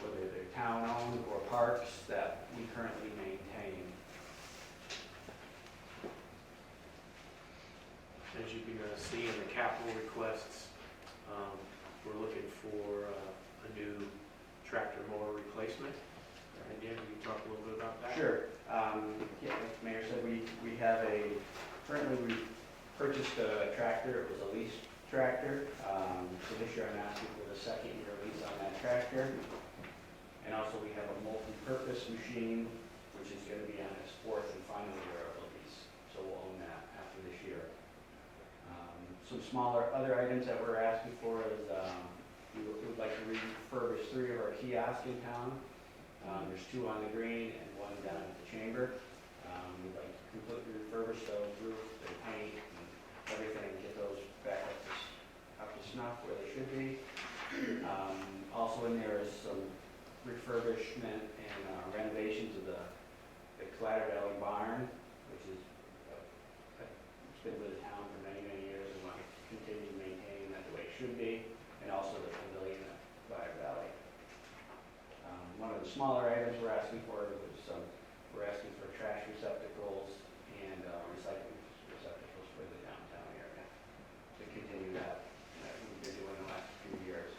E: whether they're town-owned or parks, that we currently maintain.
F: As you can see in the capital requests, we're looking for a new tractor mower replacement. And Dan, can you talk a little bit about that?
E: Sure. Yeah, like the mayor said, we have currently we purchased a tractor. It was a lease tractor. So this year I'm asking for the second year lease on that tractor. And also we have a multi-purpose machine, which is going to be on its fourth and final year of the lease. So we'll own that after this year. Some smaller other items that we're asking for is we would like to refurbish 3 of our kiosks in town. There's 2 on the green and 1 down at the chamber. We'd like to completely refurbish those, roof, the paint, and everything, and get those back up to snuff where they should be. Also in there is some refurbishment and renovations of the Glider Valley barn, which is it's been with the town for many, many years, and want to continue maintaining that the way it should be, and also the pavilion at Glider Valley. One of the smaller items we're asking for was we're asking for trash receptacles and recycling receptacles for the downtown area to continue that we've been doing the last few years.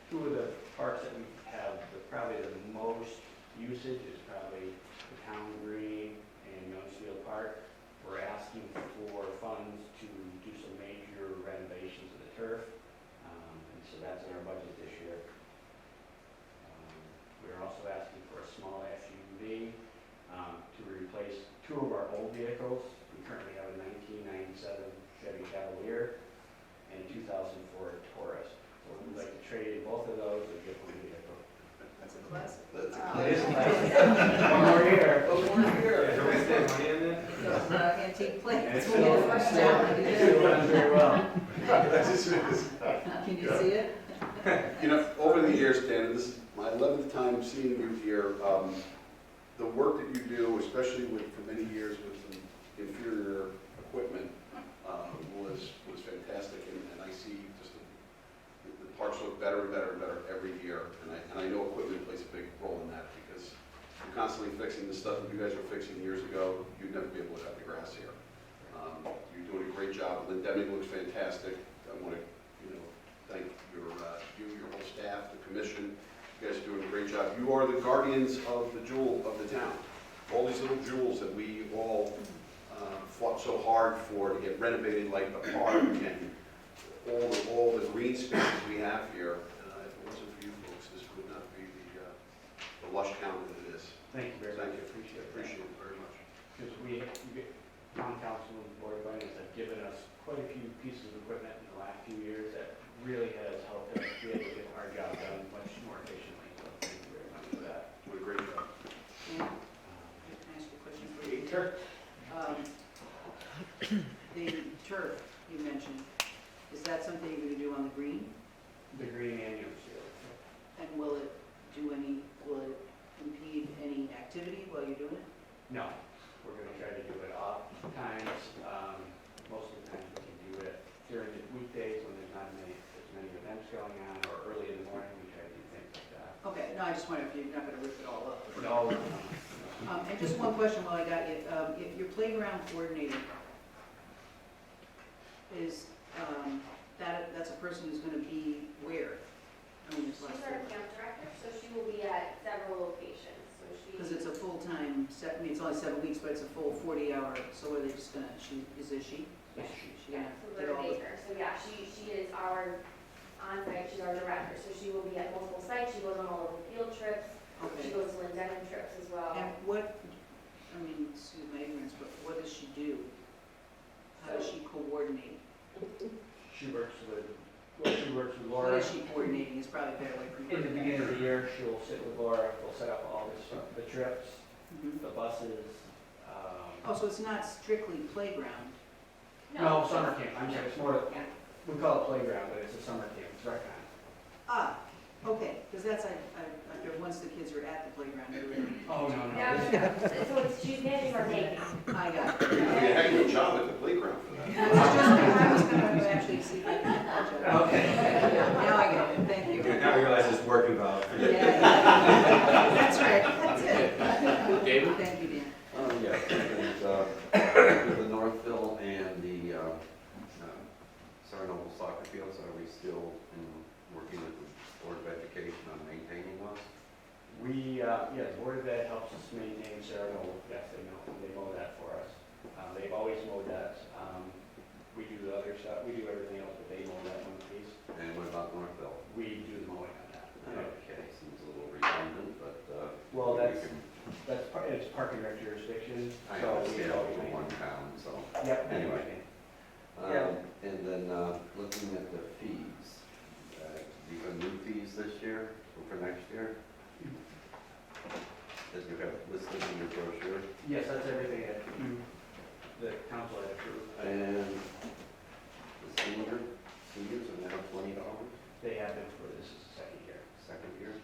E: 2 of the parks that we have probably the most usage is probably the Town Green and Youngsfield Park. We're asking for funds to do some major renovations of the turf, and so that's in our budget this year. We're also asking for a small SUV to replace 2 of our old vehicles. We currently have a 1997 Chevy Cavalier and a 2004 Taurus. So we'd like to trade in both of those and get 1 vehicle.
K: That's a classic.
E: It is classic. 1 more year.
J: Can we save money in that?
K: Those antique plates.
E: It's
K: We'll get the first down.
E: It's still done very well.
K: Can you see it?
N: Over the years, Dan, this is my 11th time seeing you here. the work that you do, especially for many years with some inferior equipment, was fantastic, and I see just the parks look better and better and better every year, and I know equipment plays a big role in that, because you're constantly fixing the stuff that you guys were fixing years ago. You'd never be able to cut the grass here. You're doing a great job. Lindemic looks fantastic. I want to, thank your whole staff, the commission. You guys are doing a great job. You are the guardians of the jewel of the town. All these little jewels that we all fought so hard for to get renovated, like the park and all the green spaces we have here. If it wasn't for you folks, this would not be the lush town that it is.
E: Thank you very much.
N: Thank you.
E: Appreciate it.
N: Appreciate it very much.
E: Because town council and board of finance have given us quite a few pieces of equipment in the last few years that really has helped us be able to get our job done much more efficiently. So thank you very much for that.
N: What a great job.
K: Dan, can I ask you a question for you?
E: Sure.
K: The turf you mentioned, is that something you're going to do on the green?
E: The green and yellow seal.
K: And will it impede any activity while you're doing it?
E: No, we're going to try to do it off times. Most of the time we can do it during the weekdays when there's not as many events going on, or early in the morning. We try to do things like that.
K: Okay, no, I just wonder if you're not going to rip it all up.
E: No.
K: And just one question while I got you. If your playground coordinator is, that's a person who's going to be where? I mean, it's
B: She's
K: like,
B: our camp director, so she will be at several locations, so she.
K: because it's a full-time, I mean, it's only 7 weeks, but it's a full 40-hour, so are they just gonna, is it she?
B: Yes.
K: She
B: Yeah,
K: gonna
B: so
K: get
B: Laura
K: all the,
B: Baker, so yeah, she is our on-site, she's our director, so she will be at multiple sites, she goes on all of the field trips, she
K: okay.
B: goes to Lindemon trips as well.
K: And what, I mean, excuse my ignorance, but what does she do? How does she coordinate?
E: She works with
K: What
E: Laura.
K: is she coordinating is probably a better way for me to
E: In the
K: put it.
E: beginning of the year, she'll sit with Laura, we'll set up all this stuff, the trips,
K: Mhm.
E: the buses.
K: Oh, so it's not strictly playground?
E: No, summer camp, I'm sorry, it's more, we call it playground, but it's a summer camp, it's rec time.
K: Ah, okay, because that's, once the kids are at the playground, everything.
E: Oh, no, no.
B: Yeah, so she's managing our taking.
K: I got it.
N: You did a heck of a job at the playground for that.
K: I was gonna actually see if I can catch up.
E: Okay.
K: Now I get it, thank you.
J: Now I realize it's working well.
K: Yeah. That's right, that's it.
F: David?
K: Thank you, Dan.
A: With the Northville and the Sarnoble soccer fields, are we still working with the Board of Education on maintaining those?
E: The Board of Ed helps us maintain Sarah Noble, yes, they mow that for us. They've always mowed that. We do the other stuff, we do everything else, but they mow that one piece.
A: And what about Northville?
E: We do the mowing on that.
A: Okay, seems a little redundant, but.
E: Well,
A: we
E: that's,
A: can-
E: it's park and rec jurisdiction.
A: I
E: so we
A: understand
E: always
A: for
E: maintain-
A: one town, so.
E: Yep.
A: Anyway.
E: Yeah.
A: And then, looking at the fees, do you have new fees this year or for next year? As you have listed in your brochure?
E: Yes, that's everything that the council had approved.
A: And the seniors are now $20?
E: They have been for this is the second year.
A: Second year?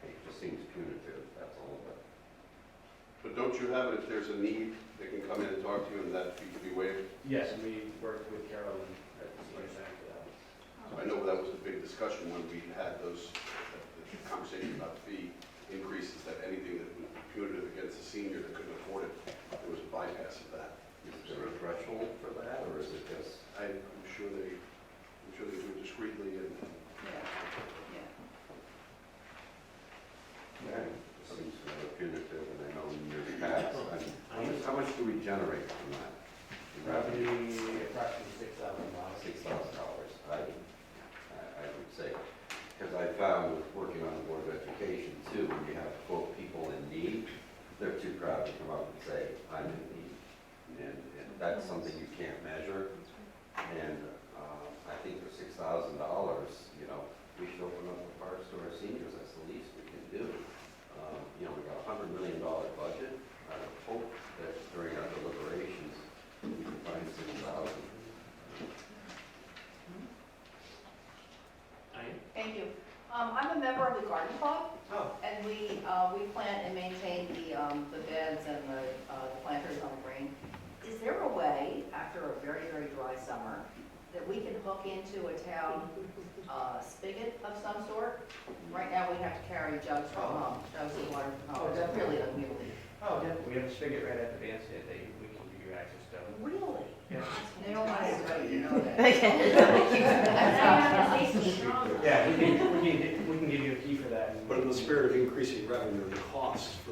A: It just seems punitive, that's all, but.
N: But don't you have it, if there's a need, they can come in and talk to you and that fee can be waived?
E: Yes, and we worked with Carolyn at the senior center for that.
N: So I know that was a big discussion when we had those, the conversation about fee increases, that anything that would be punitive against a senior that couldn't afford it, there was a bypass of that.
A: Is there a threshold for that, or is it just?
N: I'm sure they do it discreetly and
K: Yeah, yeah.
A: Yeah, it seems punitive, and I know in years past, how much do we generate from that?
E: Probably approximately $6,000.
A: $6,000, I would say. Because I found with working on the Board of Education too, when you have, quote, people in need, they're too proud to come up and say, I'm in need. And that's something you can't measure. And I think for $6,000, we should open up the parks to our seniors. That's the least we can do. We've got a $100 million budget. I would hope that during our deliberations, we can find $6,000.
O: Thank you. I'm a member of the Garden Club,
A: Oh.
O: and
K: And we plant and maintain the beds and the planters on the green. Is there a way, after a very, very dry summer, that we can hook into a town spigot of some sort? Right now, we have to carry jugs from home, jugs of water from home. It's really unwieldy.
E: Oh, definitely. We have a spigot right at the bandstand that we can give you access to.
K: Really?
E: Yeah.
K: They don't want everybody to know that.
E: Yeah, we can give you a key for that.
H: But in the spirit of increasing revenue, the costs for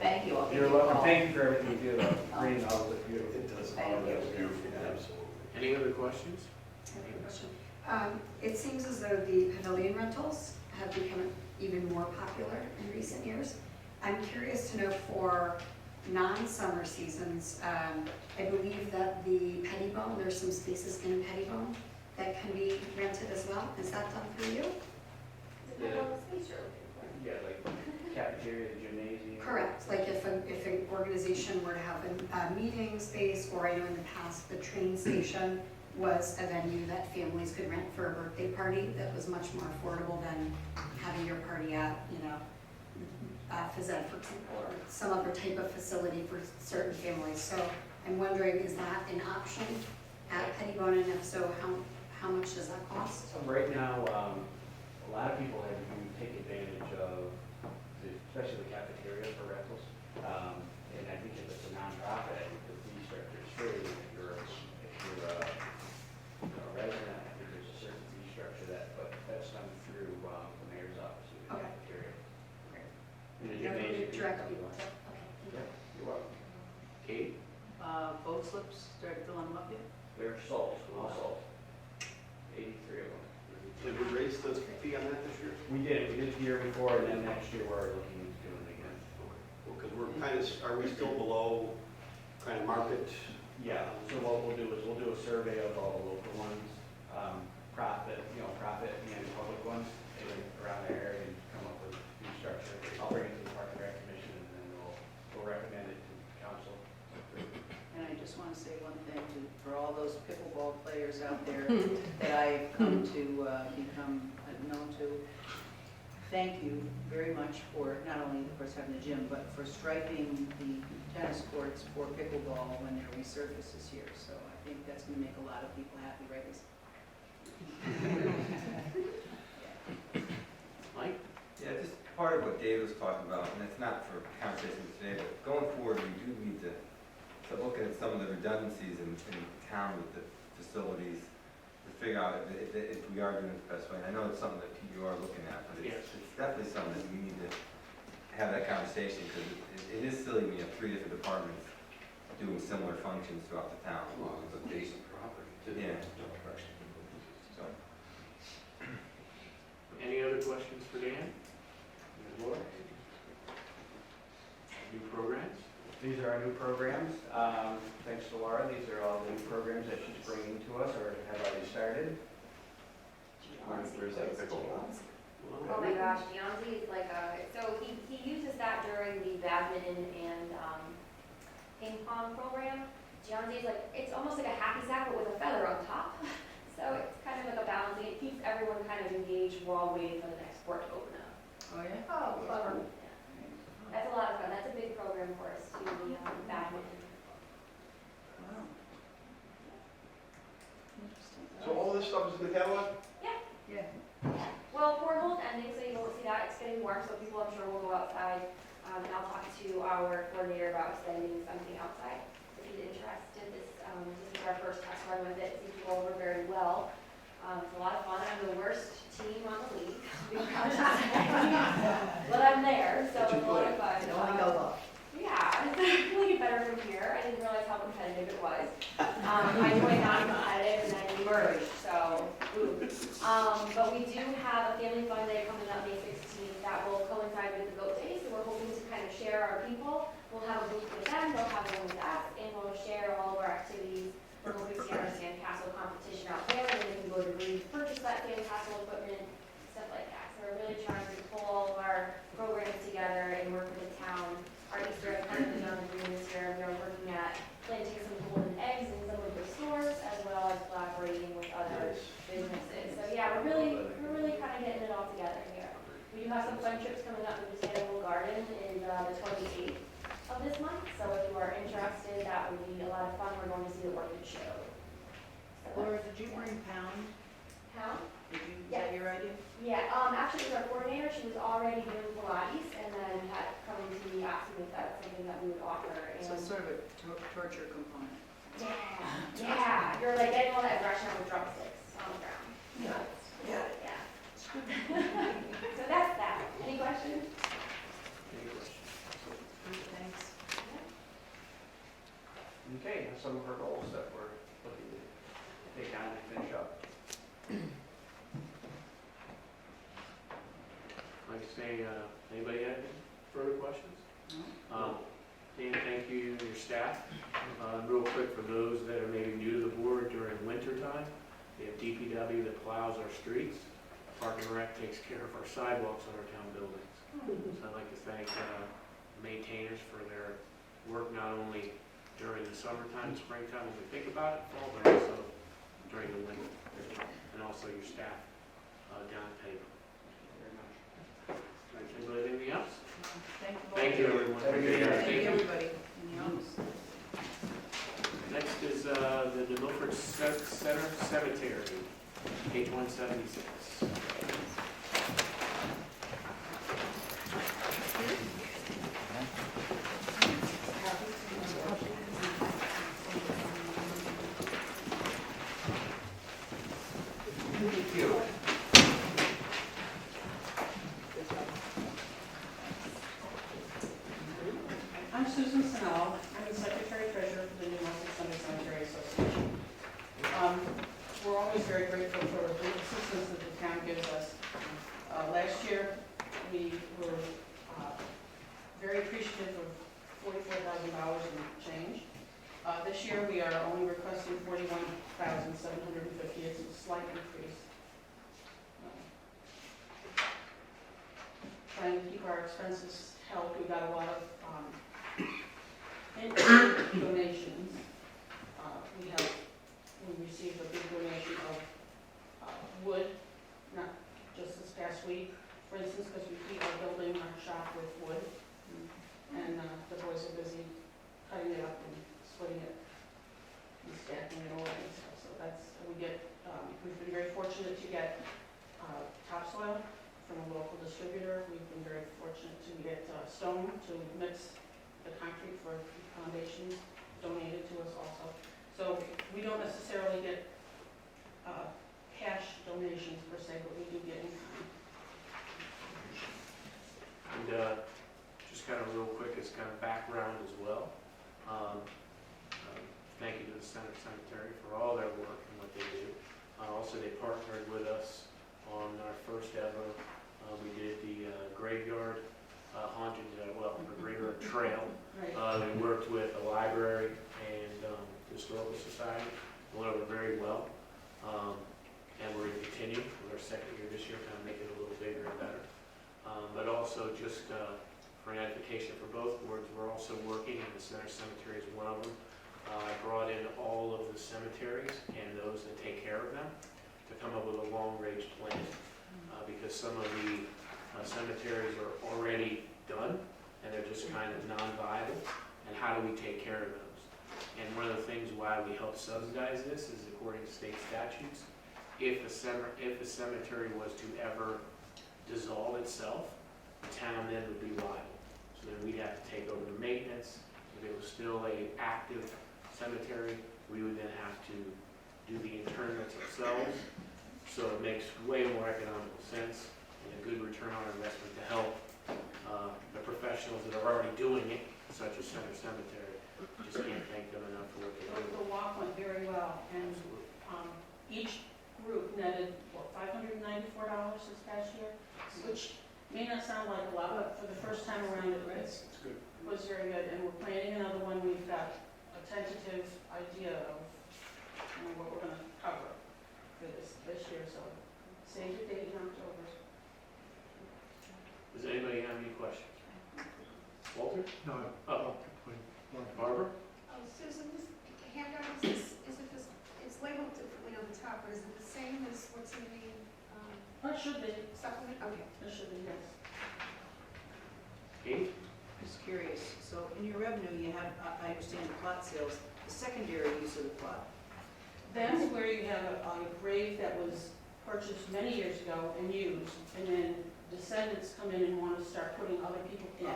K: Thank you. I'll give
E: You're
K: you a
E: welcome.
K: call.
E: Thank you for everything you do. Green always look beautiful.
H: It does.
K: Thank you.
H: Beautiful, absolutely.
F: Any other questions?
O: It seems as though the pavilion rentals have become even more popular in recent years. I'm curious to know for non-summer seasons, I believe that the Pettibone, there's some spaces in Pettibone that can be rented as well. Is that done for you?
E: Yeah, like cafeteria, gymnasium.
O: Correct, like if an organization were to have a meeting space, or I know in the past, the train station was a venue that families could rent for a birthday party that was much more affordable than having your party at, phys ed, for example, or some other type of facility for certain families. So I'm wondering, is that an option at Pettibone, and if so, how much does that cost?
E: So right now, a lot of people have take advantage of, especially the cafeteria for rentals. And I think if it's a nonprofit, I think the fee structure is free. If you're a resident, I think there's a certain fee structure but that's done through the mayor's office with the
O: Okay.
E: cafeteria.
O: Great.
E: And the
O: Yeah,
E: gymnasium.
O: direct people to,
E: Yeah, you're welcome.
F: Kate?
K: Boat slips, started filling them up yet?
E: They're sold, all sold. 83 of them.
H: Did we raise the fee on that this year?
E: We did the year before, and then next year we're looking into doing it again.
H: Well, because we're are we still below kind of market?
E: Yeah, so what we'll do is we'll do a survey of all the local ones, profit and public ones around the area and come up with fee structure. I'll bring it to the Park and Rec Commission and then we'll recommend it to council.
K: And I just want to say one thing for all those pickleball players out there that I've come to become known to. Thank you very much for not only, of course, having the gym, but for striping the tennis courts for pickleball when they're resurfaced this year. So I think that's going to make a lot of people happy, right?
F: Mike?
J: Yeah, just part of what Dave was talking about, and it's not for conversation today, but going forward, we do need to look at some of the redundancies in town with the facilities to figure out if we are doing it the best way. And I know it's something that you are looking at, but it's definitely something that we need to have that conversation, because it is silly when you have 3 different departments doing similar functions throughout the town.
A: Well, it's adjacent property too.
J: Yeah. So.
F: Any other questions for Dan? Laura? New programs?
E: These are our new programs. Thanks to Laura, these are all the new programs that she's bringing to us or have already started.
A: Where's that pickleball?
B: Oh my gosh, Beyonce is like so he uses that during the badminton and ping pong program. Beyonce is like, it's almost like a happy sack but with a feather on top. So it's kind of like a balancing, it keeps everyone kind of engaged. We're all waiting for the next sport to open up.
K: Oh, yeah?
B: Oh, fun. Yeah. That's a lot of fun, that's a big program for us too, the badminton.
K: Wow.
N: So all this stuff is in the catalog?
K: Yeah.
B: Well, cornhole's ending, so you won't see that. It's getting warm, so people I'm sure will go outside. And I'll talk to our coordinator about extending something outside. If he's interested, this is our first test run with it. It seems to go over very well. It's a lot of fun. I'm the worst team on the league, but I'm there, so it's a lot of fun.
K: It only goes up.
B: Yeah, it's really better from here. I didn't realize how competitive it was. I joined non-competitive and then we merged, so, ooh. But we do have a family fun day coming up May 16th that will coincide with the goat day, so we're hoping to kind of share our people. We'll have a booth with them, they'll have one with us, and we'll share all of our activities. We're hoping to see our sandcastle competition out there, and then we can go to Green to purchase that sandcastle equipment, stuff like that. So we're really trying to pull all of our programs together and work with the town. Our Easter egg hunt is on the green this year. We are working at planting some golden eggs in some of the stores, as well as collaborating with other businesses. So yeah, we're really kind of getting it
P: do have some fun trips coming up in the Sustainable Garden in the 28th of this month. So if you are interested, that would be a lot of fun. We're going to see the orchid show. So
K: Laura, did you bring Pound?
P: Pound?
K: Is that your idea?
P: Yeah, actually, it was our coordinator. She was already doing Pilates and then had come to me asking if that's something that we would offer. And
K: So it's sort of a torture component.
P: yeah, you're like getting all that aggression with drumsticks on the ground. Yeah. So that's that. Any questions?
E: Any questions?
K: Thanks.
E: Okay, some of our goals that we're looking to take on and finish up. Like I say, anybody have any further questions? Dan, thank you and your staff. Real quick, for those that are maybe new to the board during winter time, we have DPW that plows our streets. Park and Rec takes care of our sidewalks on our town buildings. So I'd like to thank maintainers for their work, not only during the summertime, springtime, when we think about it, fall, but also during the winter. And also your staff down at Tabor. Anybody have anything else? Thank you, everyone.
K: Thank you, everybody. Any else?
E: Next is the Milford Center Cemetery, page 176.
K: I'm Susan Snell. I'm the Secretary Treasurer for the New Milford Center Cemetery Association. We're always very grateful for the assistance that the town gives us. Last year, we were very appreciative of $44,000 in change. This year, we are only requesting $41,750. It's a slight increase. Trying to keep our expenses held. We got a lot of donations. We received a big donation of wood, not just this past week, for instance, because we keep our building, our shop with wood. And the boys are busy cutting it up and splitting it and stacking it away and stuff. So that's, we've been very fortunate to get topsoil from a local distributor. We've been very fortunate to get stone to mix the concrete for foundations donated to us also. So we don't necessarily get cash donations per se, but we do get in kind.
E: And just kind of real quick, as kind of background as well. Thank you to the Center Cemetery for all their work and what they do. Also, they partnered with us on our first ever. We did the graveyard haunted, the graveyard trail. We worked with the library and the Historical Society. Went over very well. And we're going to continue with our second year this year, kind of make it a little bigger and better. But also just for an edification for both boards, we're also working, and the Center Cemetery is one of them. I brought in all of the cemeteries and those that take care of them to come up with a long-range plan. Because some of the cemeteries are already done and they're just kind of non-viable. And how do we take care of those? And one of the things why we help subsidize this is according to state statutes, if a cemetery was to ever dissolve itself, the town then would be liable. So then we'd have to take over the maintenance. If it was still a active cemetery, we would then have to do the interments ourselves. So it makes way more economical sense and a good return on investment to help the professionals that are already doing it, such as Center Cemetery. Just can't thank them enough for what they do.
K: The walk went very well, and each group netted, $594 this past year, which may not sound like a lot, but for the first time around it was very good. And we're planning another one. We've got a tentative idea of what we're going to cover for this year, so save the date in October.
E: Does anybody have any questions? Walter?
M: No.
E: Oh, Barbara?
Q: Susan, this handout, it's labeled differently on the top, but is it the same as what's in the? It should be. Supplement, okay.
P: It should be, yes.
F: Kate?
K: Just curious, so in your revenue, you have, I understand plot sales, the secondary use of the plot.
R: That's where you have a grave that was purchased many years ago and used, and then descendants come in and want to start putting other people in.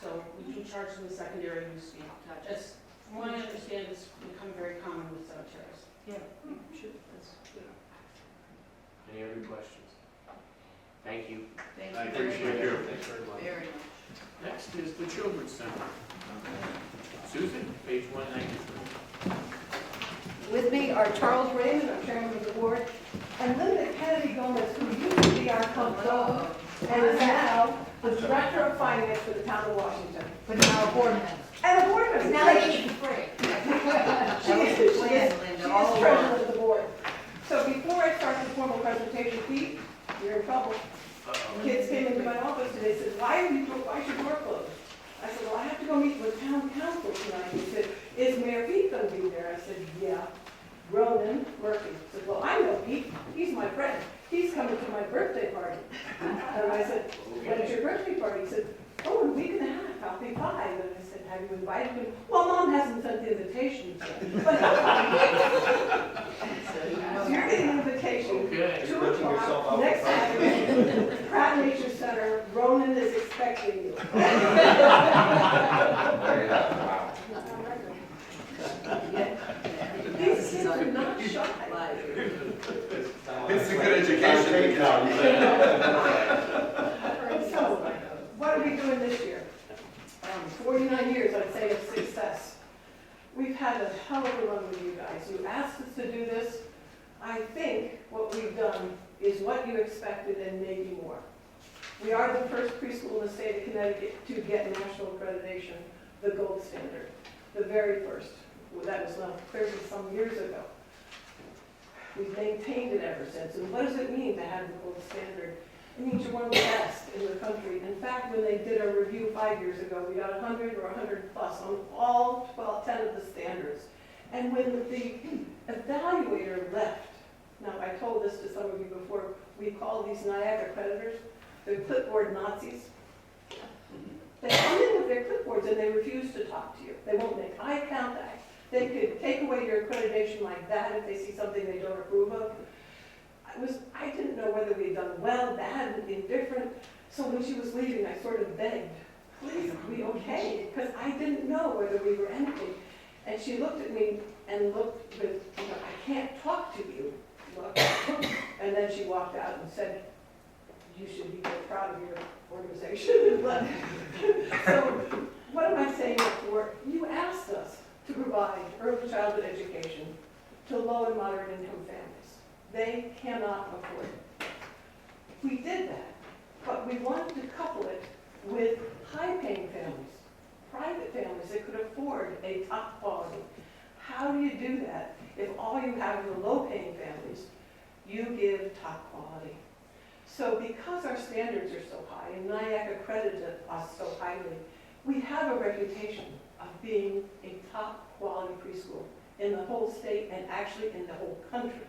R: So we do charge them a secondary use fee.
K: Gotcha.
R: That's, from what I understand, it's become very common with cemeteries.
K: Yeah, sure, that's good.
F: Any other questions? Thank you.
K: Thank
F: I
K: you very
F: appreciate
K: much.
F: you.
H: Thanks very much.
K: Very much.
F: Next is the Children's Center. Susan, page 193.
Q: With me are Charles Raymond, I'm chairman of the board, and Linda Kennedy Gomez, who used to be our comptroller, and is now the director of finance for the town of Washington.
O: But now a board member.
Q: And a board member.
O: Now you can free.
Q: She is
K: Linda, all along.
Q: treasurer of the board. So before I start the formal presentation, Pete, you're in trouble. Kids came into my office and they said, why is your door closed? I said, well, I have to go meet with town council tonight. He said, is Mayor Pete going to be there? I said, yeah. Ronan Murphy. I said, well, I know Pete. He's my friend. He's coming to my birthday party. And I said, when's your birthday party? He said, oh, in a week and a half. I'll be 5. And I said, have you invited him? Well, Mom hasn't sent the invitations yet. But so you're getting an invitation.
F: Okay.
Q: 2 o'clock next Saturday, Pratt Nature Center. Ronan is expecting you. These kids are not shy.
N: It's a good education.
Q: So, what are we doing this year? 49 years, I'd say, of success. We've had a hell of a run with you guys. You asked us to do this. I think what we've done is what you expected and maybe more. We are the first preschool in the state of Connecticut to get national accreditation, the gold standard, the very first. Well, that was 30-some years ago. We've maintained it ever since. And what does it mean to have the gold standard? It means you're one of the best in the country. In fact, when they did a review 5 years ago, we got 100 or 100 plus on all 10 of the standards. And when the evaluator left, now I told this to some of you before, we call these NIAC accreditors, they're clipboard Nazis. They come in with their clipboards and they refuse to talk to you. They won't make eye contact. They could take away your accreditation like that if they see something they don't approve of. I didn't know whether we had done well, bad, indifferent. So when she was leaving, I sort of begged, please, are we okay? Because I didn't know whether we were anything. And she looked at me and looked with, I can't talk to you. Look. And then she walked out and said, you should be very proud of your organization. So what am I saying that for? You asked us to provide early childhood education to low and moderate income families. They cannot afford it. We did that, but we wanted to couple it with high-paying families, private families that could afford a top quality. How do you do that if all you have are low-paying families? You give top quality. So because our standards are so high and NIAC accredited us so highly, we have a reputation of being a top quality preschool in the whole state and actually in the whole country.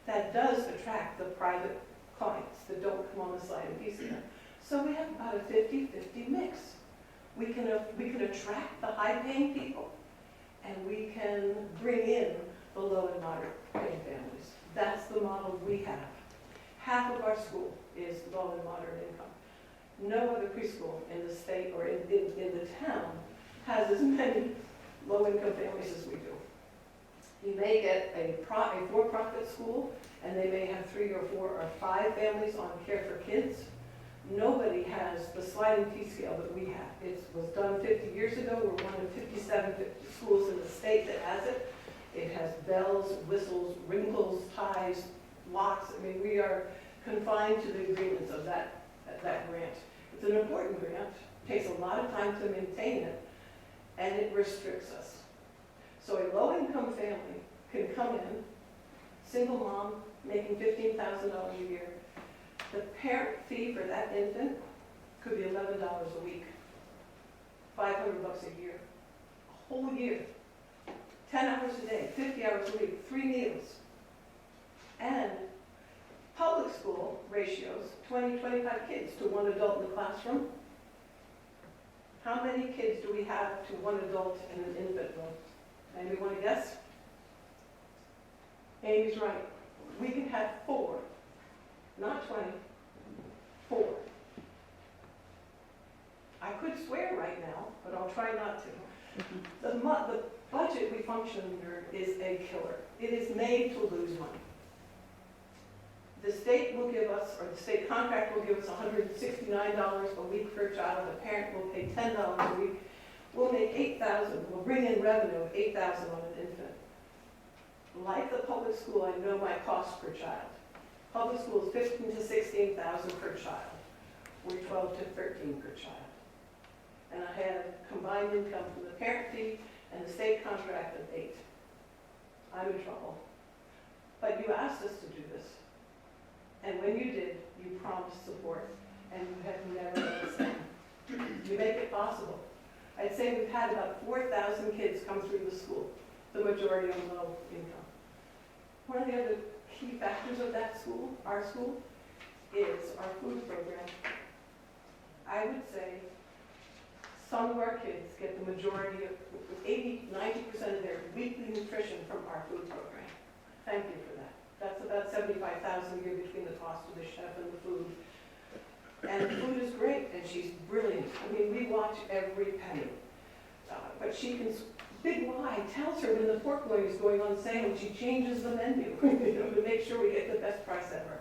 Q: That does attract the private clients that don't come on the sliding piece of them. So we have about a 50-50 mix. We can attract the high-paying people, and we can bring in the low and moderate paying families. That's the model we have. Half of our school is low and moderate income. No other preschool in the state or in the town has as many low-income families as we do. You may get a for-profit school, and they may have 3 or 4 or 5 families on Care for Kids. Nobody has the sliding fee scale that we have. It was done 50 years ago. We're one of 57 schools in the state that has it. It has bells, whistles, wrinkles, ties, locks. I mean, we are confined to the agreements of that grant. It's an important grant. It takes a lot of time to maintain it, and it restricts us. So a low-income family can come in, single mom, making $15,000 a year. The parent fee for that infant could be $11 a week, $500 a year, a whole year, 10 hours a day, 50 hours a week, 3 meals. And Public school ratios, 20, 25 kids to one adult in the classroom. How many kids do we have to one adult in an infant room? Anybody want to guess? Amy's right. We can have 4, not 20, 4. I could swear right now, but I'll try not to. The budget we function under is a killer. It is made to lose money. The state will give us, or the state contract will give us $169 a week per child. The parent will pay $10 a week. We'll make $8,000. We'll bring in revenue of $8,000 on an infant. Like the public school, I know my cost per child. Public school is $15,000 to $16,000 per child. We're $12,000 to $13,000 per child. And I have combined income from the parent fee and the state contract of $8,000. I'm in trouble. But you asked us to do this. And when you did, you promised support, and you have never let us down. You make it possible. I'd say we've had about 4,000 kids come through the school, the majority on low income. One of the other key factors of that school, our school, is our food program. I would say some of our kids get the majority of, 80, 90% of their weekly nutrition from our food program. Thank you for that. That's about $75,000 a year between the cost of the chef and the food. And the food is great, and she's brilliant. I mean, we watch every penny. But she can, Big Y tells her when the pork loin is going on sale, and she changes the menu to make sure we get the best price ever.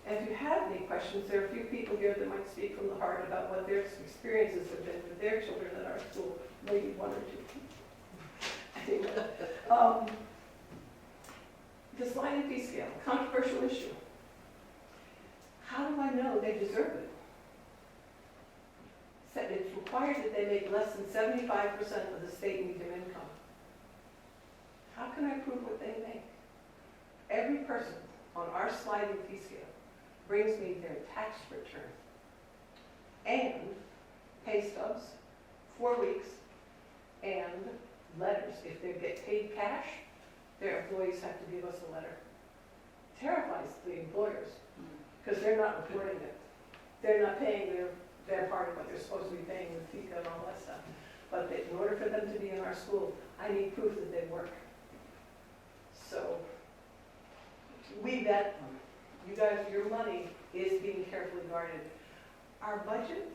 Q: And if you have any questions, there are a few people here that might speak from the heart about what their experiences have been with their children at our school, maybe one or two. Anyway, the sliding fee scale, controversial issue. How do I know they deserve it? It's required that they make less than 75% of the state median income. How can I prove what they make? Every person on our sliding fee scale brings me their tax return and pay stubs, 4 weeks, and letters. If they get paid cash, their employees have to give us a letter. Terrifies the employers because they're not reporting it. They're not paying their part of what they're supposed to be paying with FICA and all that stuff. But in order for them to be in our school, I need proof that they work. So we vet them. You guys, your money is being carefully guarded. Our budget,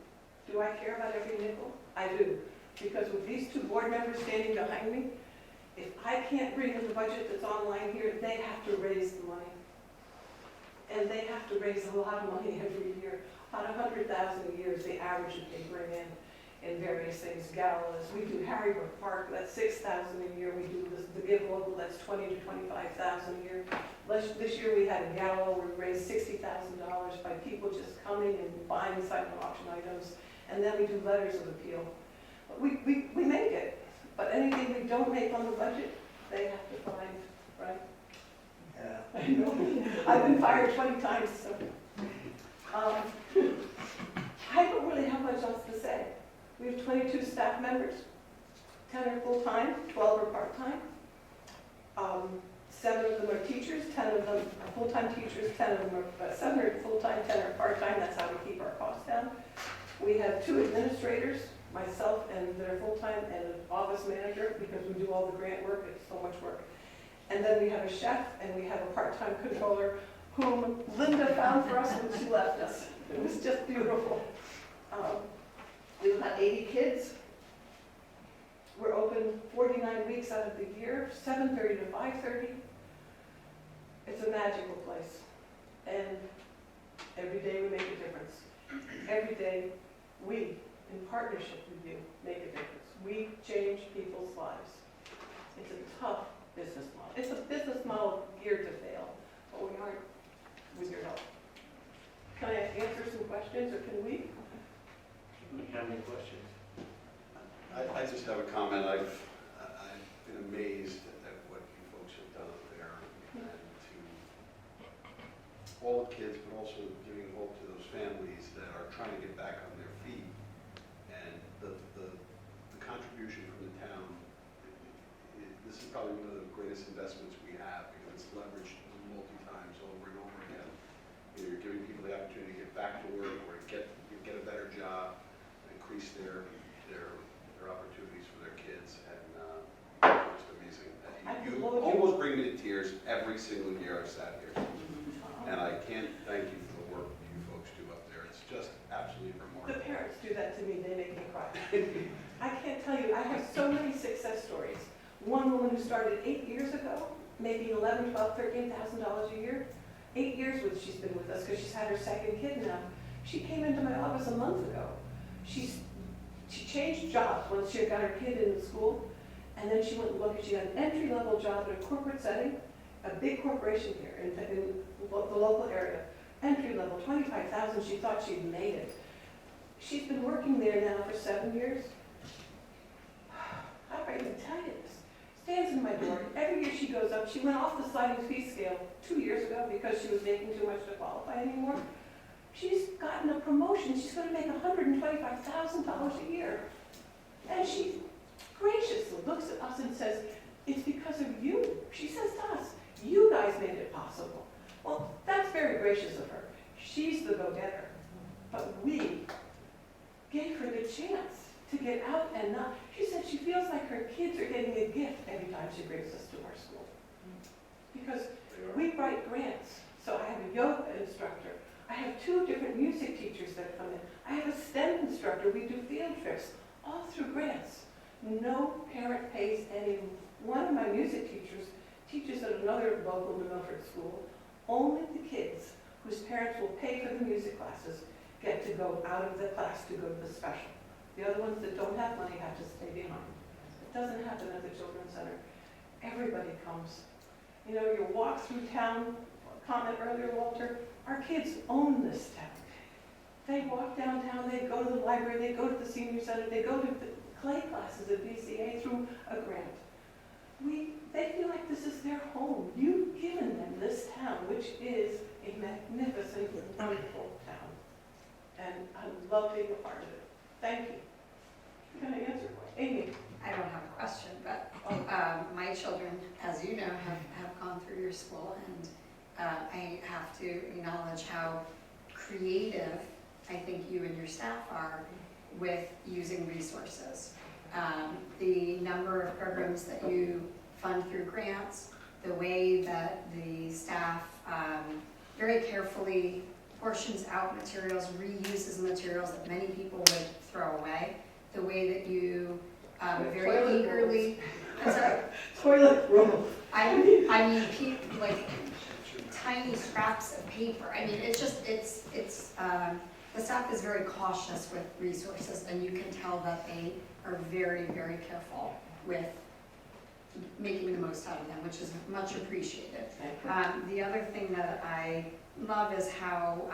Q: do I care about every nickel? I do. Because with these 2 board members standing behind me, if I can't bring in the budget that's online here, they have to raise the money. And they have to raise a lot of money every year. About $100,000 a year is the average that they bring in various things. Galas, we do Harrybrook Park, that's $6,000 a year. We do the Give Local, that's $20,000 to $25,000 a year. This year we had a gala where we raised $60,000 by people just coming and buying silent auction items. And then we do letters of appeal. But we make it. But anything we don't make on the budget, they have to find, right? Yeah. I know. I've been fired 20 times, so. I don't really have much else to say. We have 22 staff members, 10 are full-time, 12 are part-time. 7 of them are teachers, 10 of them are full-time teachers, 10 of them are, 7 are full-time, 10 are part-time. That's how we keep our costs down. We have 2 administrators, myself and their full-time, and an office manager, because we do all the grant work. It's so much work. And then we have a chef, and we have a part-time controller, whom Linda found for us when she left us. It was just beautiful. We've got 80 kids. We're open 49 weeks out of the year, 7:30 to 5:30. It's a magical place. And every day we make a difference. Every day we, in partnership with you, make a difference. We change people's lives. It's a tough business model. It's a business model geared to fail, but we aren't with your help. Can I answer some questions, or can we?
F: Do you have any questions?
N: I just have a comment. I've been amazed at what you folks have done up there, and to all the kids, but also giving hope to those families that are trying to get back on their feet. And the contribution from the town, this is probably one of the greatest investments we have, because it's leveraged multi times over and over again. back to work or get a better job, increase their opportunities for their kids, and it's just amazing. You almost bring me to tears every single year I've sat here. And I can't thank you for the work you folks do up there. It's just absolutely
Q: The
N: remarkable.
Q: parents do that to me, they make me cry. I can't tell you, I have so many success stories. One woman who started 8 years ago, making $11,000, $12,000, $13,000 a year. 8 years she's been with us because she's had her second kid now. She came into my office a month ago. She changed jobs once she got her kid in school, and then she went and looked. She got an entry-level job in a corporate setting, a big corporation here in the local area. Entry-level, $25,000. She thought she'd made it. She's been working there now for 7 years. How do I even tell you this? Stands in my door. Every year she goes up. She went off the sliding fee scale 2 years ago because she was making too much to qualify anymore. She's gotten a promotion. She's going to make $125,000 a year. And she graciously looks at us and says, it's because of you. She says to us, you guys made it possible. Well, that's very gracious of her. She's the go-getter. But we gave her the chance to get out and not. She said she feels like her kids are getting a gift every time she brings us to our school. Because we write grants. So I have a yoga instructor. I have 2 different music teachers that come in. I have a STEM instructor. We do field trips, all through grants. No parent pays any. One of my music teachers teaches at another local New Milford school. Only the kids whose parents will pay for the music classes get to go out of the class to go to the special. The other ones that don't have money have to stay behind. It doesn't happen at the Children's Center. Everybody comes. You know, you walk through town, comment earlier, Walter, our kids own this town. They walk downtown, they go to the library, they go to the senior center, they go to the clay classes at VCA through a grant. They feel like this is their home. You've given them this town, which is a magnificent, wonderful town. And I love being a part of it. Thank you. Can I answer? Amy?
O: I don't have a question, but my children, as you know, have gone through your school, and I have to acknowledge how creative I think you and your staff are with using resources. The number of programs that you fund through grants, the way that the staff very carefully portions out materials, reuses materials that many people would throw away, the way that you very eagerly, I'm sorry,
Q: toilet roll.
O: I mean, like tiny scraps of paper. I mean, it's just, the staff is very cautious with resources, and you can tell that they are very, very careful with making the most out of them, which is much appreciated. The other thing that I love is how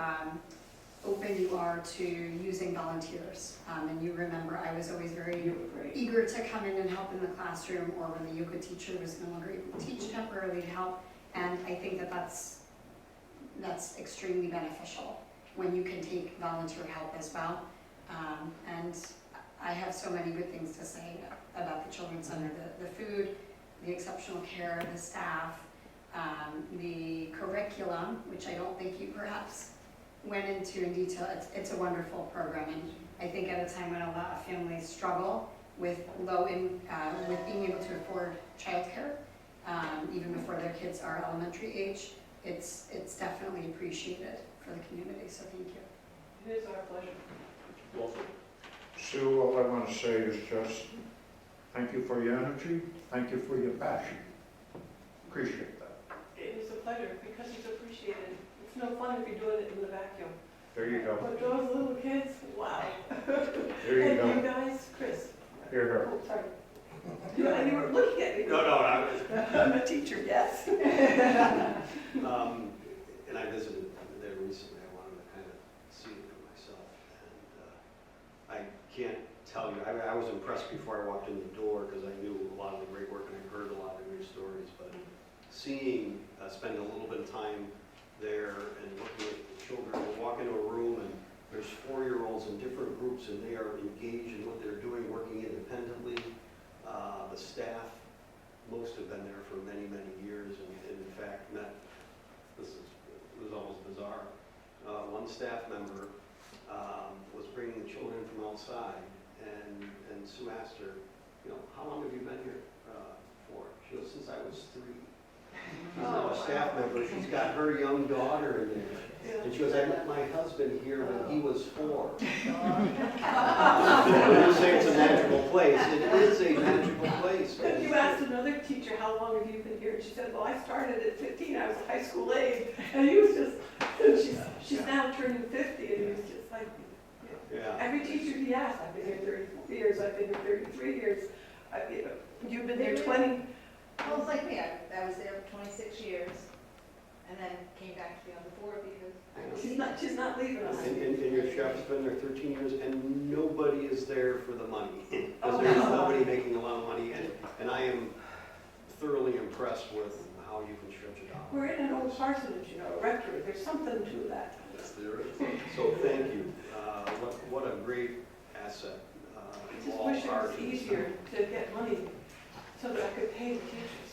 O: open you are to using volunteers. And you remember I was always very eager to come in and help in the classroom, or when the yoga teacher was no longer able to teach, temporarily to help. And I think that that's extremely beneficial when you can take volunteer help as well. And I have so many good things to say about the Children's Center, the food, the exceptional care of the staff, the curriculum, which I don't think you perhaps went into in detail. It's a wonderful program, and I think at a time when a lot of families struggle with with being able to afford childcare, even before their kids are elementary age, it's definitely appreciated for the community, so thank you.
Q: It is our pleasure.
F: Walter?
M: Sue, all I want to say is just thank you for your energy, thank you for your passion. Appreciate that.
Q: It is a pleasure because it's appreciated. It's no fun if you're doing it in the vacuum.
M: There you go.
Q: But those little kids, wow.
M: There you
Q: And
M: go.
Q: you guys, Chris.
M: Here,
Q: Oh, sorry. You were looking at me.
H: No, I was.
Q: I'm a teacher, yes.
H: And I visited there recently. I wanted to kind of see it for myself. And I can't tell you, I was impressed before I walked in the door because I knew a lot of the great work and I heard a lot of great stories. But seeing, spend a little bit of time there and looking at the children, we walk into a room and there's 4-year-olds in different groups and they are engaged in what they're doing, working independently. The staff, most have been there for many, many years, and in fact met, it was almost bizarre. One staff member from outside, and Sue asked her, you know, how long have you been here for? She goes, since I was 3. She's now a staff member, she's got her young daughter in there. And she goes, I met my husband here when he was 4. When you say it's a magical place, it is a magical place.
Q: And you asked another teacher, how long have you been here? And she said, well, I started at 15, I was a high school aide. And he was just, and she's now turning 50, and he was just like,
H: Yeah.
Q: every teacher he asked, I've been here 34 years, I've been here 33 years. You've been there 20.
K: Well, it's like me, I was there for 26 years, and then came back to be on the board because
Q: She's not leaving us.
H: And your chef's been there 13 years, and nobody is there for the money. Because there's nobody making a lot of money, and I am thoroughly impressed with how you can stretch it out.
Q: We're in an old parsonage, you know, a rectory, there's something to that.
H: Yes, there is. So thank you. What a great asset.
Q: I just wish it was easier to get money so that I could pay the teachers.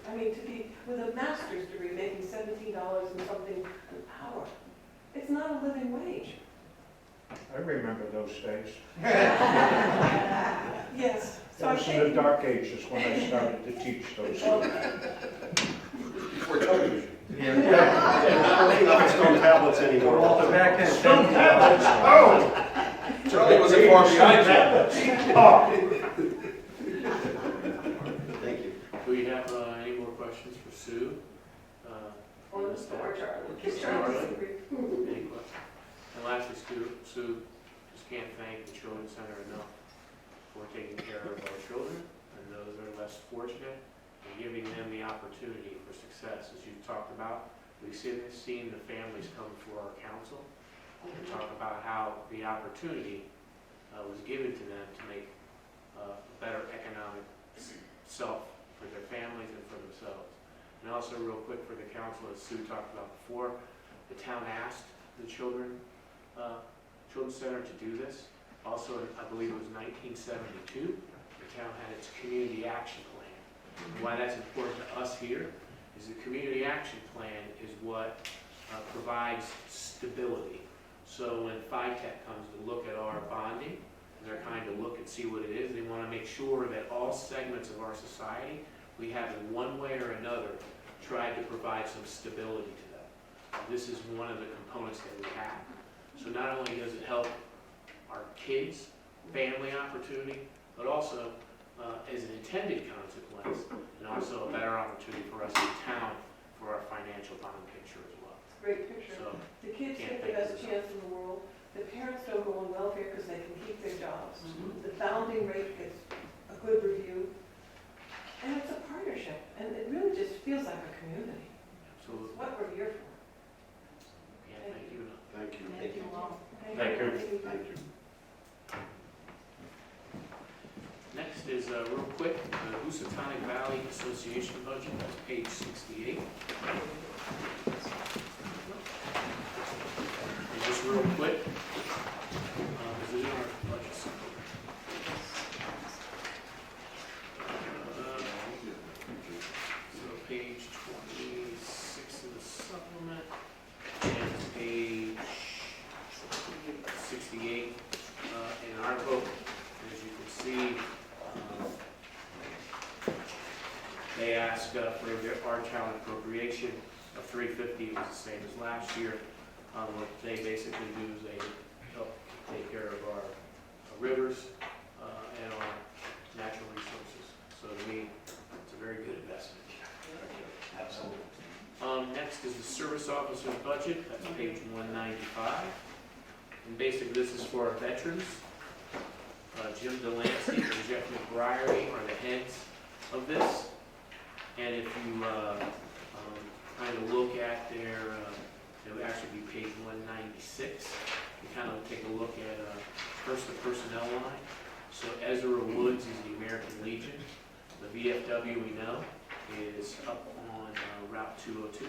Q: I mean, to be with a master's degree making $17 and something an hour, it's not a living wage.
M: I remember those days.
Q: Yes. So
M: That was in the dark ages when I started to teach those.
H: Before television.
M: Yeah.
H: Stone tablets anymore.
J: Walter, back then.
M: Stone tablets, oh!
N: Charlie was a far behind
M: Oh.
H: Thank you.
F: Do we have any more questions for Sue?
Q: Or the store, Charlie.
F: Kiss
Q: Charlie.
F: Any questions? And lastly, Sue, just can't thank the Children's Center enough for taking care of our children and those that are less fortunate and giving them the opportunity for success. As you've talked about, we've seen the families come before our council and talk about how the opportunity was given to them to make a better economic self for their families and for themselves. And also real quick for the council, as Sue talked about before, the town asked the Children's Center to do this. Also, I believe it was 1972, the town had its community action plan. And why that's important to us here is the community action plan is what provides stability. So when FITech comes to look at our bonding, they're kind of look and see what it is. They want to make sure that all segments of our society, we have in one way or another tried to provide some stability to them. This is one of the components that we have. So not only does it help our kids, family opportunity, but also as an intended consequence, and also a better opportunity for us in town for our financial bond picture as well.
Q: Great picture.
F: So,
Q: The kids
F: can't
Q: get the
F: thank
Q: best
F: you
Q: chance in the world. The parents don't go on welfare because they can keep their jobs. The bounding rate gets a good review. And it's a partnership, and it really just feels like a community.
F: Absolutely.
Q: It's what we're here for.
F: Can't thank you enough.
N: Thank you.
Q: Thank you all.
M: Thank you.
N: Thank you.
F: Next is, real quick, the Housatonic Valley Association budget, that's page 68. And just real quick, is it in our budget supplement? So page 26 of the supplement, and page 68 in our book, as you can see, they ask for our town appropriation of $350, it was the same as last year. What they basically do is they help take care of our rivers and our natural resources. So to me, it's a very good investment. Absolutely. Next is the service officer's budget, that's page 195. And basically this is for our veterans. Jim Delancey and Jeff McBriary are the heads of this. And if you kind of look at their, it would actually be page 196. You kind of take a look at first the personnel line. So Ezra Woods is the American Legion. The VFW we know is up on Route 202.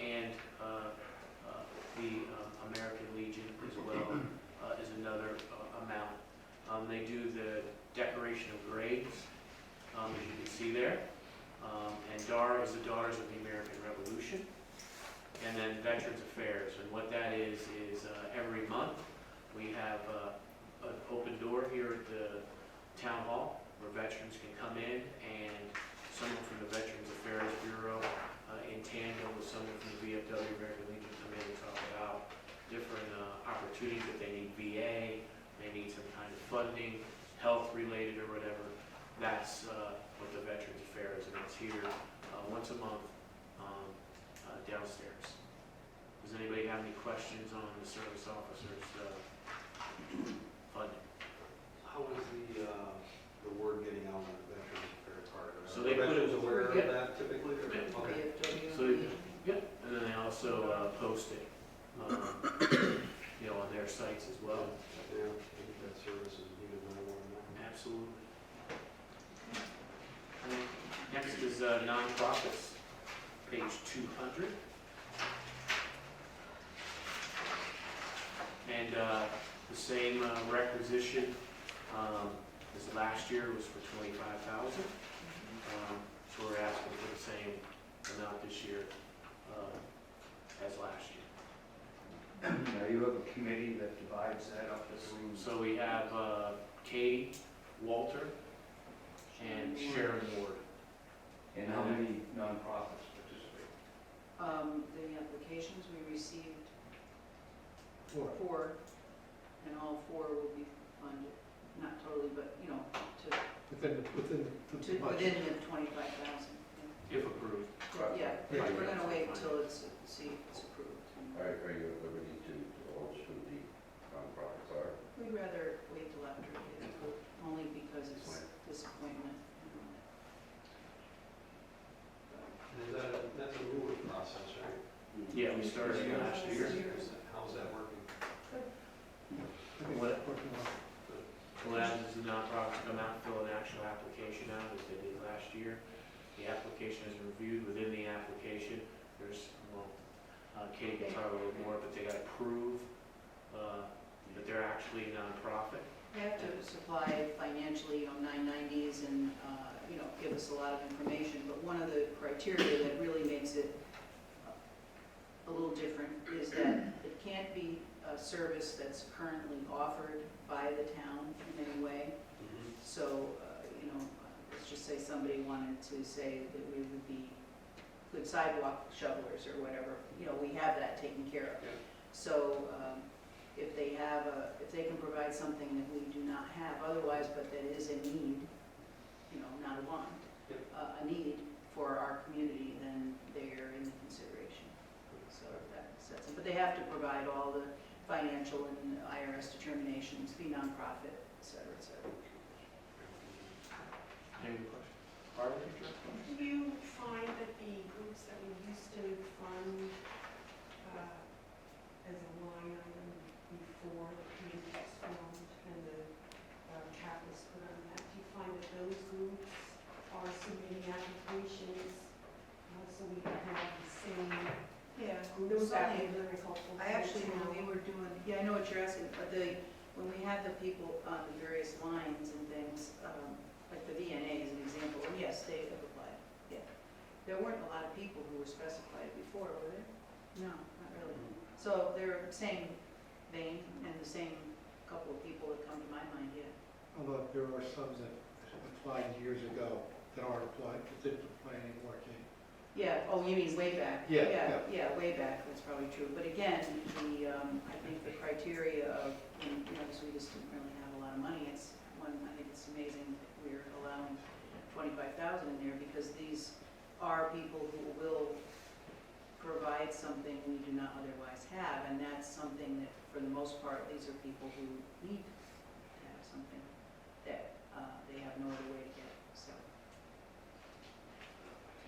F: And the American Legion as well is another amount. They do the decoration of graves, as you can see there. And DAR is the Daughters of the American Revolution. And then Veterans Affairs. And what that is every month we have town hall, where veterans can come in, and someone from the Veterans Affairs Bureau, in tandem with someone from the VFW American Legion, come in and talk about different opportunities that they need VA, they need some kind of funding, health related or whatever. That's what the Veterans Affairs, and it's here once a month downstairs. Does anybody have any questions on the service officers' funding?
H: How is the word getting out on the Veterans Affairs part?
F: So they put it-
H: Veterans aware of
F: yeah.
H: that typically? Or?
F: Yeah.
H: Okay.
F: So, yeah, and then they also post it, on their sites as well.
H: Yeah, I think that service is needed more and more.
F: Absolutely. Next is nonprofits, page 200. And the same requisition as last year was for $25,000. So we're asking for the same amount this year as last year.
E: Now, you have a committee that divides that up as
F: So we have Katie, Walter, and Sharon Ward.
E: And how many nonprofits participate?
K: The applications we received, 4, and all 4 will be funded, not totally, but,
L: Within the budget.
K: within the 25,000.
F: If approved.
K: Yeah, we're gonna wait till see if it's approved.
A: Are you at liberty to divulge who the nonprofits are?
K: We'd rather wait till after it gets approved, only because it's disappointment.
H: That's a newer process, right?
F: Yeah, we started last year.
H: How's that working?
F: What happens is the nonprofits come out, fill an actual application out, as they did last year. The application is reviewed. Within the application, there's, Katie can talk a little more, but they got to prove that they're actually a nonprofit.
K: They have to supply financially, 990s and, give us a lot of information. But one of the criteria that really makes it a little different is that it can't be a service that's currently offered by the town in any way. So, let's just say somebody wanted to say that we would be good sidewalk shovelers or whatever, we have that taken care of. So, if they can provide something that we do not have otherwise, but that is a need, not a want, a need for our community, then they are in the consideration. So that sets it. But they have to provide all the financial and IRS determinations, be nonprofit, et cetera, et cetera.
F: Any questions? Barbara, did you have a question?
S: Do you find that the groups that we used to fund as a line item before the committee was formed and the cap was put on that, do you find that those groups are submitting applications so we can have the same groups? That would be very helpful.
K: I actually know we were doing, I know what you're asking, but when we had the people on the various lines and things, like the VNA as an example, and yes, they have applied, yeah. There weren't a lot of people who were specified before, were there? No, not really. So they're same vein and the same couple of people that come to my mind, yeah.
L: Although there are some that applied years ago that aren't applied, that didn't apply anymore, Kate.
K: Yeah, oh, you mean way back?
L: Yeah.
K: Yeah, way back, that's probably true. But again, I think the criteria of, because we just didn't really have a lot of money, I think it's amazing that we're allowing 25,000 in there because these are people who will provide something we do not otherwise have, and that's something that, for the most part, these are people who need to have something that they have no other way to get, so.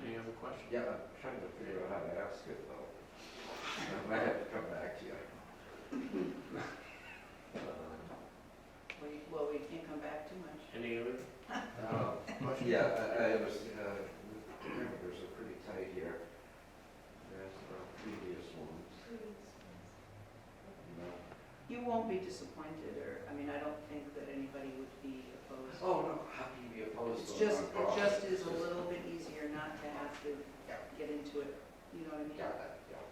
F: Any other questions?
A: Yeah, I'm trying to figure out how to ask it though. I might have to come back to you.
K: Well, we can't come back too much.
F: Any other?
A: Yeah, I was, remember, there's a pretty tight here. There's the previous ones.
K: You won't be disappointed, or, I don't think that anybody would be opposed.
A: Oh, no, how can you be opposed
K: It's
A: to
K: just,
A: a
K: it just is a little bit easier not to have to get into it, you know what I mean?
A: Yeah, yeah.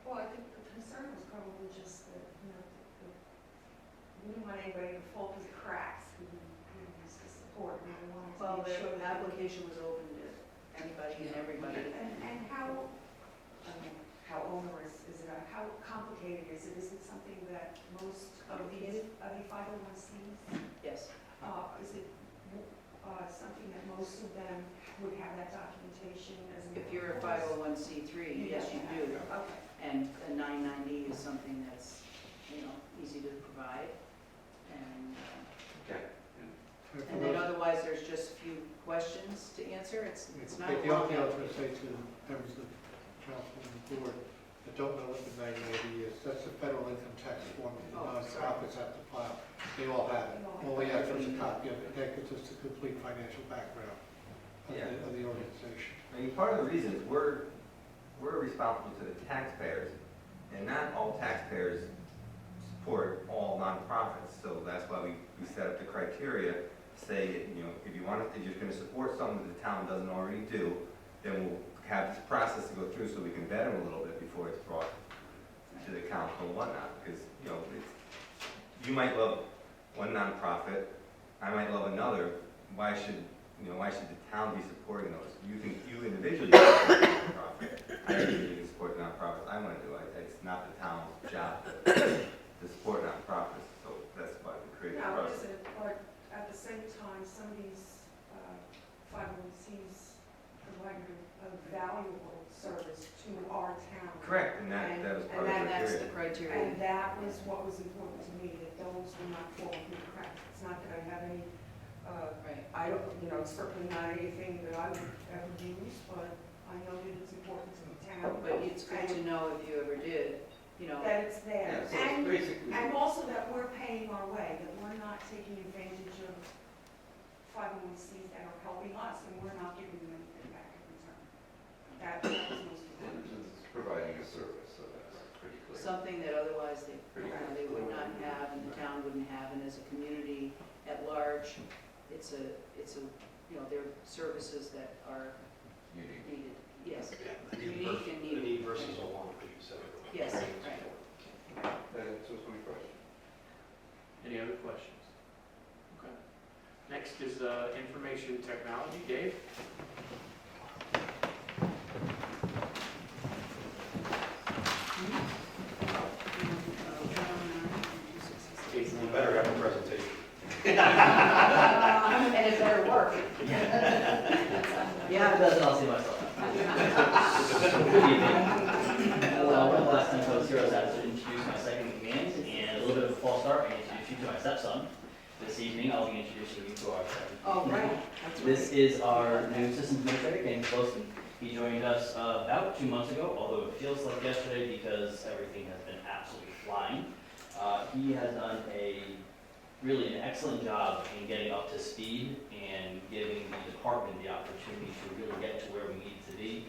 S: Well, I think the concern was probably just that, we didn't want anybody to fall through the cracks. We
K: application was open to anybody and everybody.
S: And how onerous is it, how complicated is it? Is it something that most of the 501Cs,
K: Yes.
S: is it something that most of them would have that documentation as?
K: If you're a 501c3, yes, you do.
S: Okay.
K: And a 990 is something that's, easy to provide. And, and then otherwise, there's just a few questions to answer. It's not a
T: The
K: long
T: only thing I was
K: application.
T: going to say to members of the council and the board that don't know what the 990 is, that's the federal income tax form that the nonprofits have to file. They all have it. All we have is a copy of it. That gives us the complete financial background of the organization.
J: I mean, part of the reason is we're responsible to the taxpayers, and not all taxpayers support all nonprofits. So that's why we set up the criteria, say, if you're going to support something that the town doesn't already do, then we'll have this process to go through so we can vet them a little bit before it's brought to the council and whatnot. Because, you might love one nonprofit, I might love another. Why should the town be supporting those? You individually can support a nonprofit. I individually can support the nonprofits I want to do. It's not the town's job to support nonprofits. So that's why we created the
S: Now,
J: process.
S: is it, but at the same time, some of these 501Cs provide a valuable service to our town.
J: Correct, and that was part of the
K: That's
J: criteria.
K: the criteria.
S: And that was what was important to me, that those were not falling through the cracks. It's not that I have any, I don't, it's certainly not anything that I would ever use, but I know that it's important to the town.
K: But it's good to know if you ever did,
S: That it's there.
A: Yeah, so it's basically-
S: And also that we're paying our way, that we're not taking advantage of 501Cs that are helping us, and we're not giving them anything back in return. That was most important.
A: It's providing a service, so that's pretty clear.
K: something that otherwise they
A: Pretty good.
K: they would not have and the town wouldn't have, and as a community at large, it's a, they're services that are
A: Unique.
K: needed. Yes,
H: The
K: unique and
H: The
K: needed.
H: need versus a want, like you said.
K: Yes, right.
A: That answers my question.
F: Any other questions? Okay. Next is information technology. Dave?
H: You better have a presentation.
K: And it better work.
U: Yeah, it doesn't, I'll see myself. Good evening. One of the last times I was here, I was asked to introduce my second in command, and a little bit of a false start, I introduced you to my stepson. This evening, I'll be introducing you to our second.
K: Oh, right. That's right.
U: This is our new systems administrator, James Wilson. He joined us about 2 months ago, although it feels like yesterday because everything has been absolutely flying. He has done really an excellent job in getting up to speed and giving the department the opportunity to really get to where we need to be.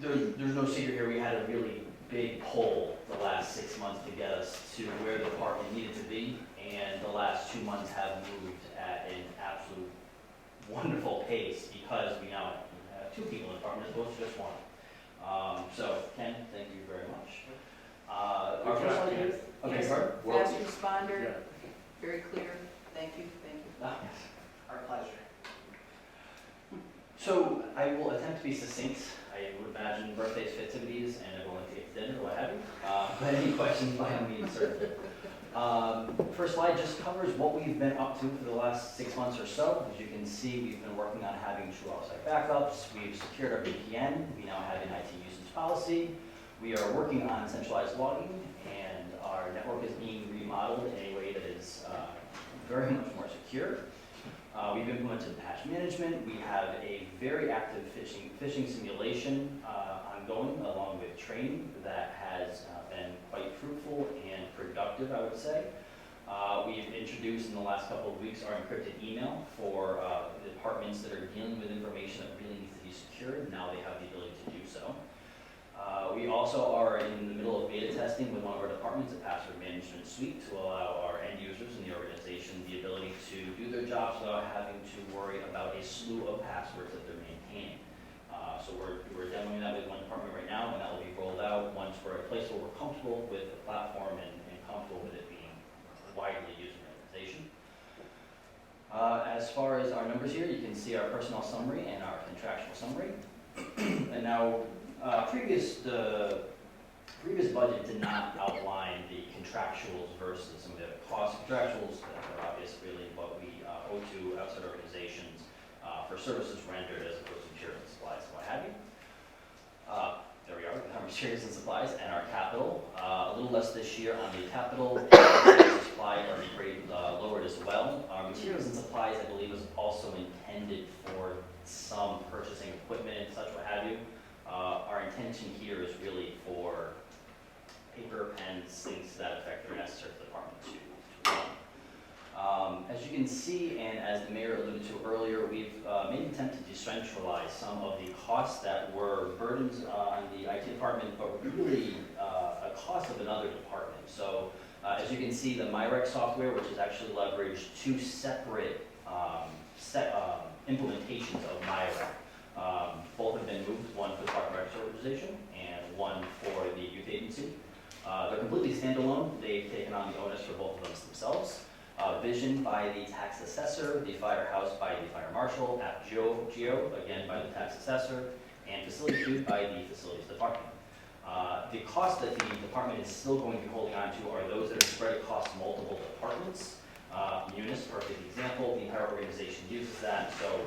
U: There's no secret here, we had a really big pull the last 6 months to get us to where the department needed to be, and the last 2 months have moved at an absolute wonderful pace because we now have 2 people in the department as opposed to just 1. So, Ken, thank you very much. Our
F: Good
U: first
F: job,
U: one
F: Ken.
U: is- Okay,
K: Yes,
U: sorry?
K: Fast responder, very clear. Thank you.
U: Ah, yes. Our pleasure. So I will attempt to be succinct. I would imagine birthdays, festivities, and everyone takes dinner, what have you. But any questions by all means, certainly. First slide just covers what we've been up to for the last 6 months or so. As you can see, we've been working on having true offsite backups. We've secured our VPN. We now have an IT usage policy. We are working on centralized logging, and our network is being remodeled in a way that is very much more secure. We've implemented patch management. We have a very active phishing simulation ongoing, along with training that has been quite fruitful and productive, I would say. We've introduced in the last couple of weeks our encrypted email for departments that are dealing with information that really needs to be secured. Now they have the ability to do so. We also are in the middle of beta testing with one of our departments, a password management suite, to allow our end users in the organization the ability to do their jobs without having to worry about a slew of passwords that they're maintaining. So we're demoing that with one department right now, and that will be rolled out once we're at a place where we're comfortable with the platform and comfortable with it being widely used in the organization. as far as our numbers here, you can see our personnel summary and our contractual summary. And now, the previous budget did not outline the contractuals versus some of the other costs. Contractuals are obviously really what we owe to outside organizations for services rendered as opposed to materials and supplies and what have you. There we are, our materials and supplies and our capital. A little less this year on the capital. Supply are pretty lowered as well. Our materials and supplies, I believe, was also intended for some purchasing equipment and such, what have you. Our intention here is really for paper, pens, things to that effect that are necessary for the department to run. As you can see, and as the mayor alluded to earlier, we've made an attempt to decentralize some of the costs that were burdens on the IT department, but really a cost of another department. So as you can see, the MyRec software, which is actually leveraged two separate implementations of MyRec. Both have been moved, one for the Park and Rec organization and one for the youth agency. They're completely standalone. They've taken on the onus for both of them themselves. Vision by the tax assessor, the firehouse by the fire marshal, Geo, again by the tax assessor, and facility food by the facilities department. The costs that the department is still going to be holding on to are those that are spread across multiple departments. Munis, perfect example, the entire organization uses that, so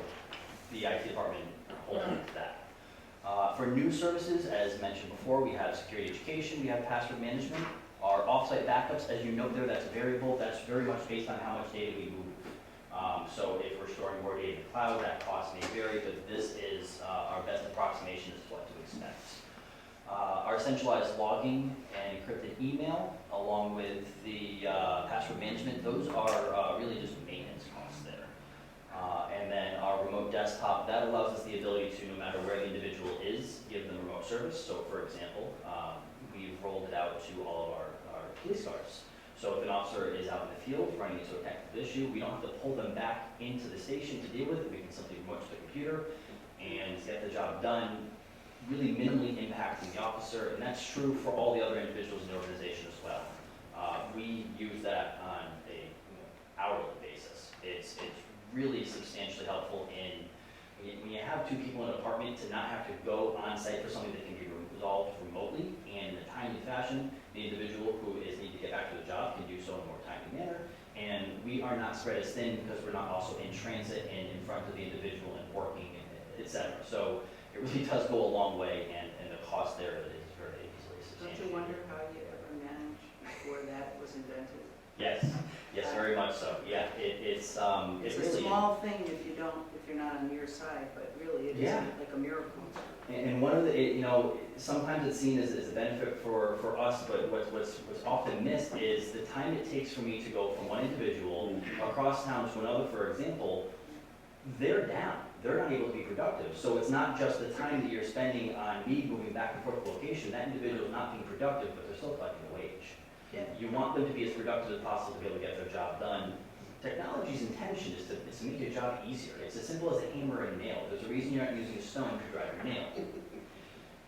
U: the IT department holds on to that. For new services, as mentioned before, we have security education, we have password management. Our offsite backups, as you note there, that's variable. That's very much based on how much data we move. So if we're storing more data in the cloud, that cost may vary, but this is our best approximation as to what to expect. Our centralized logging and encrypted email, along with the password management, those are really just maintenance costs there. And then our remote desktop, that allows us the ability to, no matter where the individual is, give them remote service. So for example, we've rolled it out to all of our police cars. So if an officer is out in the field running into a technical issue, we don't have to pull them back into the station to deal with it. We can simply remote to the computer and get the job done, really minimally impacting the officer. And that's true for all the other individuals in the organization as well. We use that on a hourly basis. It's really substantially helpful in when you have two people in an apartment to not have to go on site for something that can be resolved remotely and in a timely fashion. The individual who is need to get back to the job can do so in a more timely manner. And we are not spread as thin because we're not also in transit and in front of the individual and working, etc. So it really does go a long way, and the cost there is very easily
K: Don't
U: substantial.
K: you wonder how you ever managed before that was invented?
U: Yes, very much so. Yeah, it's
K: It's a
U: really
K: small thing if you're not on your side, but really it is
U: Yeah.
K: like a miracle.
U: And one of the, sometimes it's seen as a benefit for us, but what's often missed is the time it takes for me to go from one individual across town to another, for example. They're down. They're not able to be productive. So it's not just the time that you're spending on me moving back and forth to location. That individual is not being productive, but they're still collecting a wage.
K: Yeah.
U: You want them to be as productive as possible to be able to get their job done. Technology's intention is to make your job easier. It's as simple as a hammer and nail. There's a reason you're not using a stone to drive your nail.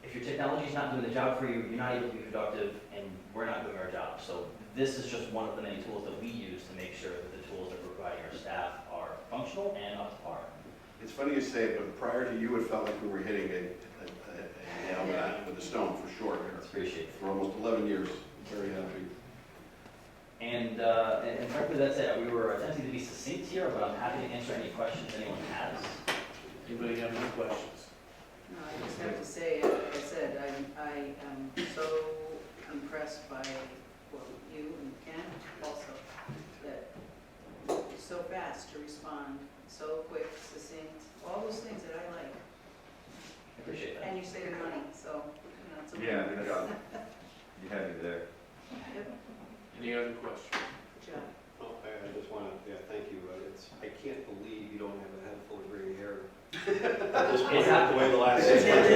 U: If your technology's not doing the job for you, you're not able to be productive, and we're not doing our job. So this is just one of the many tools that we use to make sure that the tools that we're providing our staff are functional and up to par.
N: It's funny you say it, but prior to you, it felt like we were hitting a nail with a stone for sure.
U: Appreciate it.
N: For almost 11 years. Very happy.
U: And frankly, that's it. We were attempting to be succinct here, but I'm happy to answer any questions anyone has.
F: Anybody have any questions?
K: No, I just have to say, like I said, I am so impressed by, you and Ken also, that it's so fast to respond, so quick, succinct, all those things that I like.
U: I appreciate that.
K: And you save money, so, it's a
J: Yeah,
K: win.
J: good job. You have me there.
K: Yep,
F: Any other questions?
K: good job.
H: Oh, I just want to, thank you. I can't believe you don't have a head full of gray hair. This
U: It's not
H: the way the last 6 months.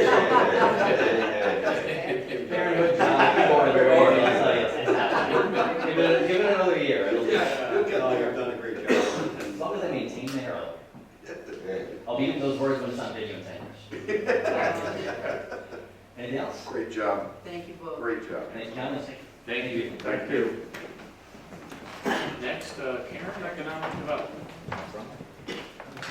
U: Very good job. It's happening. Give it another year. It'll be.
H: You've done a great job.
U: As long as I maintain the hair, I'll be using those words when it's on video in 10 years. Anything else?
N: Great job.
K: Thank you both.
N: Great job.
U: Thank you, Thomas.
F: Thank you.
N: Thank you.
F: Next, Karen, Economic Development.
K: Yeah,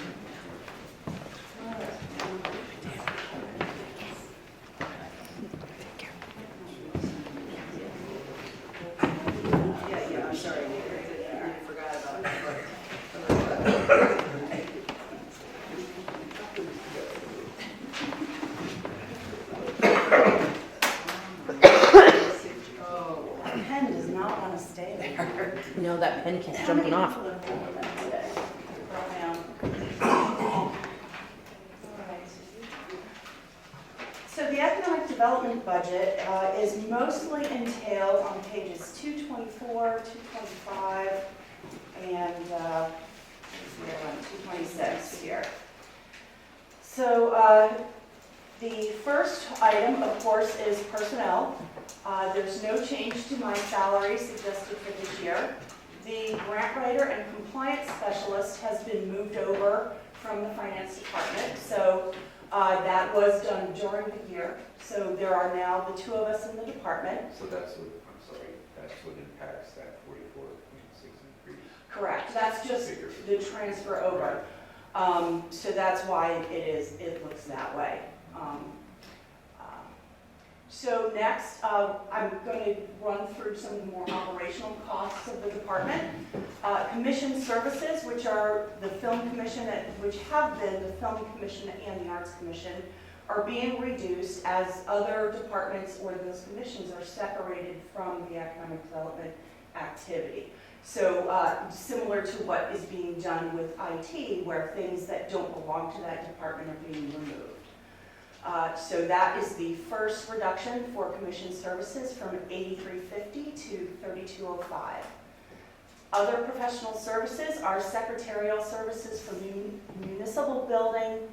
K: I'm sorry, I forgot about that.
O: Oh, my pen does not want to stay there.
D: No, that pen keeps jumping off.
O: So the economic development budget is mostly entailed on pages 224, 225, and 226 here. So the first item, of course, is personnel. There's no change to my salary suggested for this year. The grant writer and compliance specialist has been moved over from the finance department. So that was done during the year. So there are now the two of us in the department.
A: So that's what, I'm sorry, that's what impacts that 44.6 increase.
O: Correct. That's just the transfer over. So that's why it looks that way. So next, I'm going to run through some of the more operational costs of the department. Commission services, which are the film commission, which have been the film commission and the arts commission, are being reduced as other departments or those commissions are separated from the economic development activity. So similar to what is being done with IT, where things that don't belong to that department are being removed. So that is the first reduction for commission services from $83.50 to $32.05. Other professional services are secretarial services for municipal building,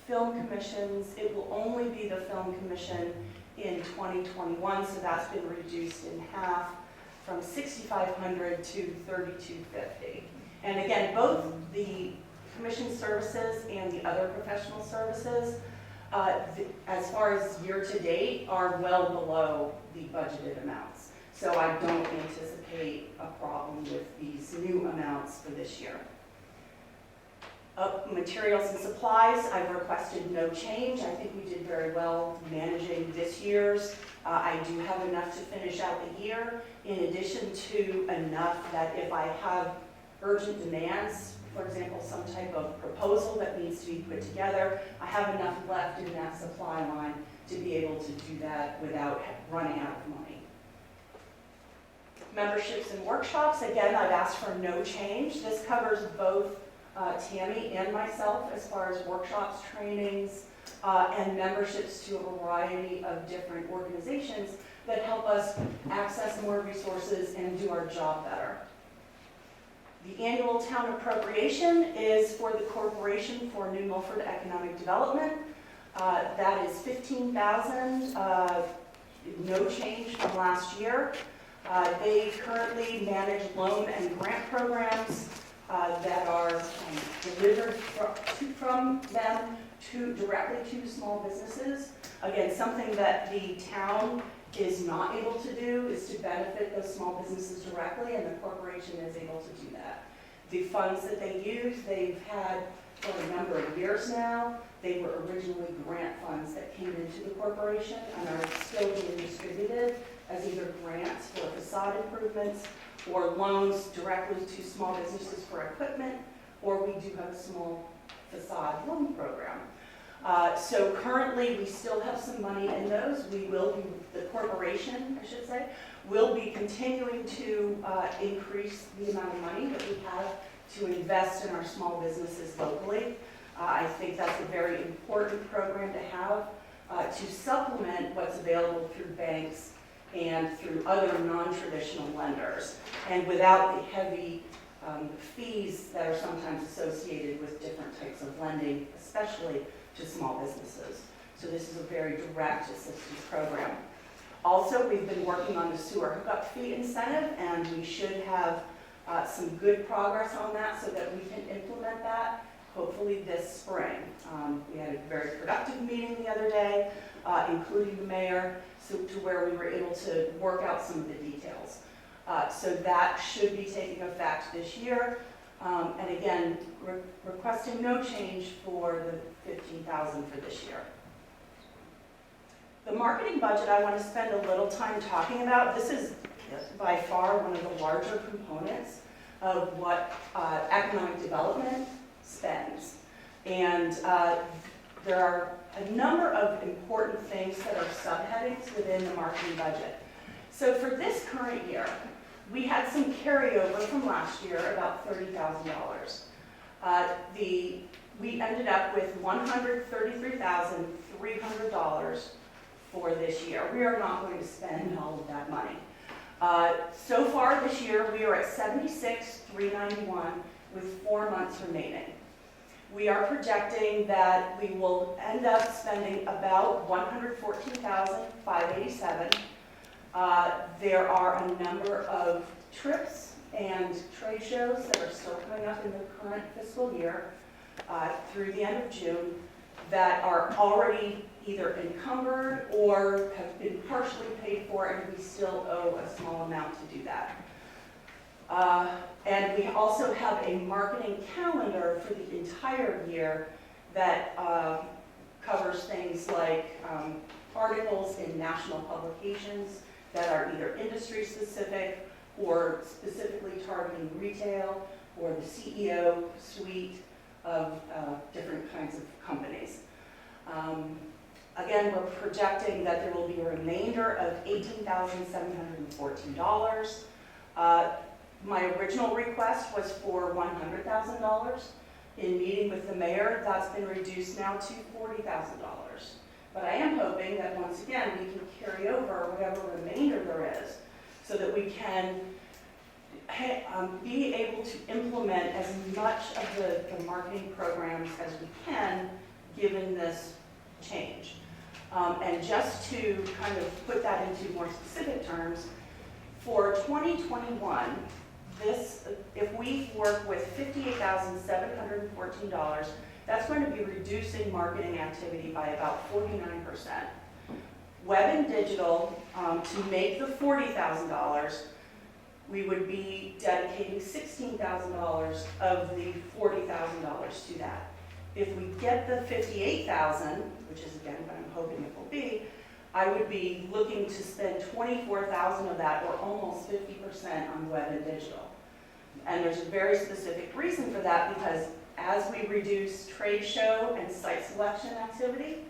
O: film commissions. It will only be the film commission in 2021, so that's been reduced in half from $6,500 to $32.50. And again, both the commission services and the other professional services, as far as year-to-date, are well below the budgeted amounts. So I don't anticipate a problem with these new amounts for this year. Materials and supplies, I've requested no change. I think we did very well managing this year's. I do have enough to finish out the year, in addition to enough that if I have urgent demands, for example, some type of proposal that needs to be put together, I have enough left in that supply line to be able to do that without running out of money. Memberships and workshops, again, I've asked for no change. This covers both Tammy and myself as far as workshops, trainings, and memberships to a variety of different organizations that help us access more resources and do our job better. The annual town appropriation is for the Corporation for New Milford Economic Development. That is $15,000, no change from last year. They currently manage loan and grant programs that are delivered from them directly to small businesses. Again, something that the town is not able to do is to benefit those small businesses directly, and the corporation is able to do that. The funds that they use, they've had for a number of years now. They were originally grant funds that came into the corporation and are still being distributed as either grants for facade improvements or loans directly to small businesses for equipment, or we do have a small facade loan program. So currently, we still have some money in those. We will be, the corporation, I should say, will be continuing to increase the amount of money that we have to invest in our small businesses locally. I think that's a very important program to have to supplement what's available through banks and through other non-traditional lenders, and without the heavy fees that are sometimes associated with different types of lending, especially to small businesses. So this is a very direct assistance program. Also, we've been working on the sewer hookup fee incentive, and we should have some good progress on that so that we can implement that hopefully this spring. We had a very productive meeting the other day, including the mayor, to where we were able to work out some of the details. So that should be taking effect this year.
G: And again, requesting no change for the $15,000 for this year. The marketing budget I want to spend a little time talking about. This is by far one of the larger components of what economic development spends. And there are a number of important things that are subheadings within the marketing budget. So for this current year, we had some carryover from last year, about $30,000. We ended up with $133,300 for this year. We are not going to spend all of that money. So far this year, we are at $76,391 with 4 months remaining. We are projecting that we will end up spending about $114,587. There are a number of trips and trade shows that are still coming up in the current fiscal year through the end of June that are already either encumbered or have been partially paid for, and we still owe a small amount to do that. And we also have a marketing calendar for the entire year that covers things like articles in national publications that are either industry specific or specifically targeting retail or the CEO suite of different kinds of companies. Again, we're projecting that there will be a remainder of $18,714. My original request was for $100,000. In meeting with the mayor, that's been reduced now to $40,000. But I am hoping that once again, we can carry over whatever remainder there is so that we can be able to implement as much of the marketing programs as we can given this change. And just to kind of put that into more specific terms, for 2021, if we work with $58,714, that's going to be reducing marketing activity by about 49%. Web and digital, to make the $40,000, we would be dedicating $16,000 of the $40,000 to that. If we get the $58,000, which is again what I'm hoping it will be, I would be looking to spend $24,000 of that, or almost 50%, on web and digital. And there's a very specific reason for that, because as we reduce trade show and site selection activity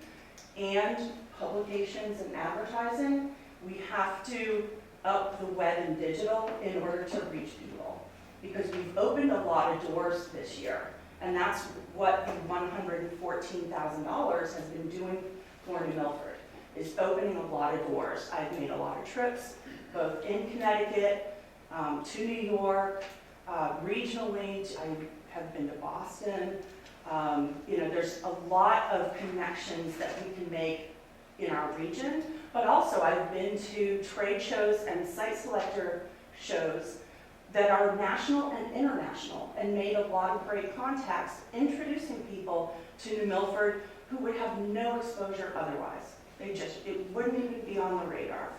G: and publications and advertising, we have to up the web and digital in order to reach people. Because we've opened a lot of doors this year, and that's what the $114,000 has been doing for New Milford, is opening a lot of doors. I've made a lot of trips, both in Connecticut, to New York, regionally, I have been to Boston. There's a lot of connections that we can make in our region, but also I've been to trade shows and site selector shows that are national and international, and made a lot of great contacts introducing people to New Milford who would have no exposure otherwise. It wouldn't even be on the radar.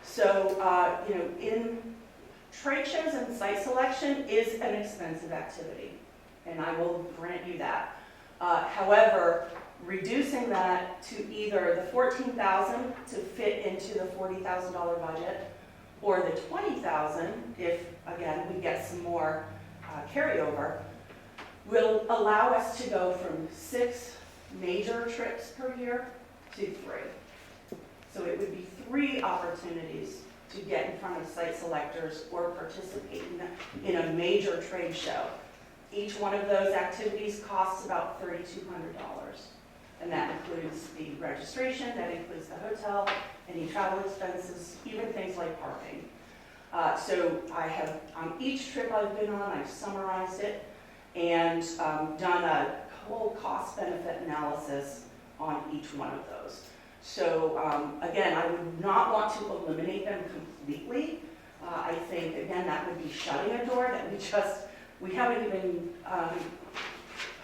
G: So, in trade shows and site selection is an expensive activity, and I will grant you that. However, reducing that to either the $14,000 to fit into the $40,000 budget, or the $20,000, if again we get some more carryover, will allow us to go from 6 major trips per year to 3. So it would be 3 opportunities to get in front of site selectors or participate in a major trade show. Each one of those activities costs about $3,200. And that includes the registration, that includes the hotel, any travel expenses, even things like parking. So I have, on each trip I've been on, I've summarized it and done a whole cost-benefit analysis on each one of those. So again, I would not want to eliminate them completely. I think, again, that would be shutting a door that we haven't even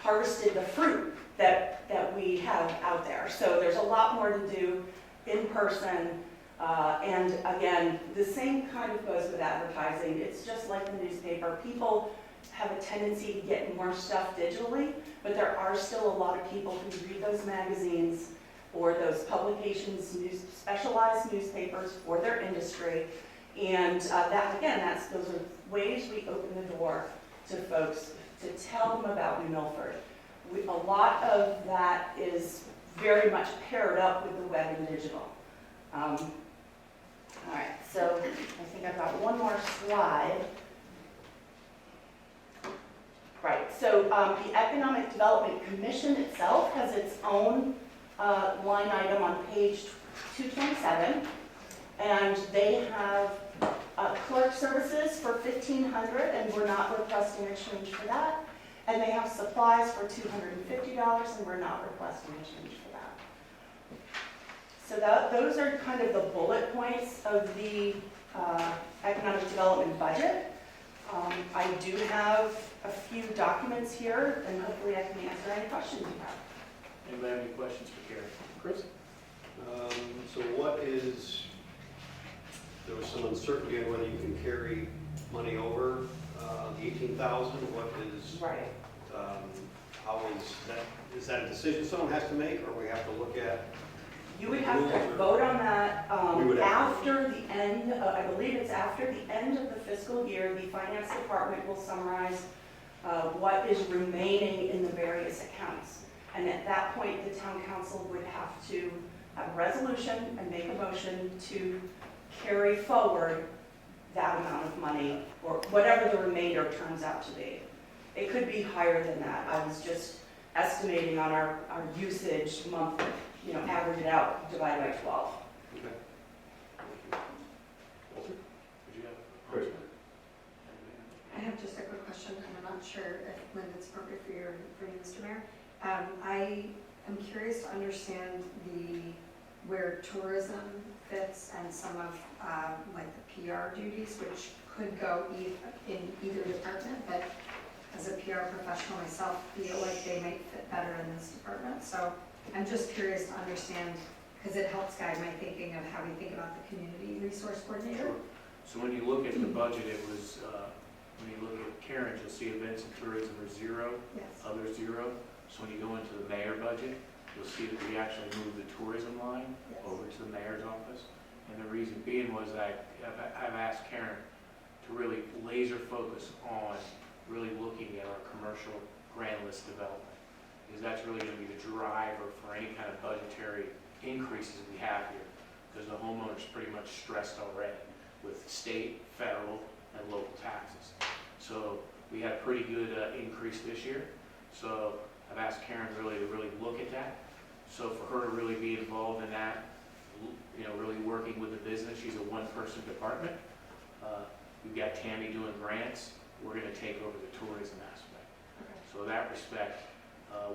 G: harvested the fruit that we have out there. So there's a lot more to do in person. And again, the same kind of goes with advertising. It's just like the newspaper. People have a tendency to get more stuff digitally, but there are still a lot of people who read those magazines or those publications, specialized newspapers for their industry. And that, again, those are ways we open the door to folks to tell them about New Milford. A lot of that is very much paired up with the web and digital. All right, so I think I've got one more slide. Right, so the Economic Development Commission itself has its own line item on page 227, and they have clerk services for $1,500, and we're not requesting a change for that. And they have supplies for $250, and we're not requesting a change for that. So those are kind of the bullet points of the economic development budget. I do have a few documents here, and hopefully I can answer any questions you have.
F: Anybody have any questions for Karen? Chris?
H: So there was some uncertainty on whether you can carry money over the 18,000. What is,
G: right.
H: How is that a decision someone has to make, or we have to look at?
G: You would have to vote on that
H: We would have
G: after the end, I believe it's after the end of the fiscal year. The finance department will summarize what is remaining in the various accounts. And at that point, the town council would have to have a resolution and make a motion to carry forward that amount of money, or whatever the remainder turns out to be. It could be higher than that. I was just estimating on our usage monthly, average it out, divide by 12.
H: Okay.
F: Walter? Did you have a
H: Chris?
O: I have just a quick question, and I'm not sure if Linda, it's appropriate for you, Mr. Mayor. I am curious to understand where tourism fits and some of like the PR duties, which could go in either department, but as a PR professional myself, feel like they might fit better in this department. So I'm just curious to understand, because it helps guide my thinking of how we think about the community resource coordinator.
F: So when you look at the budget, it was, when you look at Karen's, you'll see events and tourism are 0,
O: Yes.
F: others 0. So when you go into the mayor budget, you'll see that we actually moved the tourism line over to the mayor's office. And the reason being was that I've asked Karen to really laser focus on really looking at our commercial grand list development. Because that's really going to be the driver for any kind of budgetary increases we have here. Because the homeowner's pretty much stressed already with state, federal, and local taxes. So we had a pretty good increase this year. So I've asked Karen to really look at that. So for her to really be involved in that, really working with the business, she's a one-person department. We've got Tammy doing grants. We're going to take over the tourism aspect. So in that respect,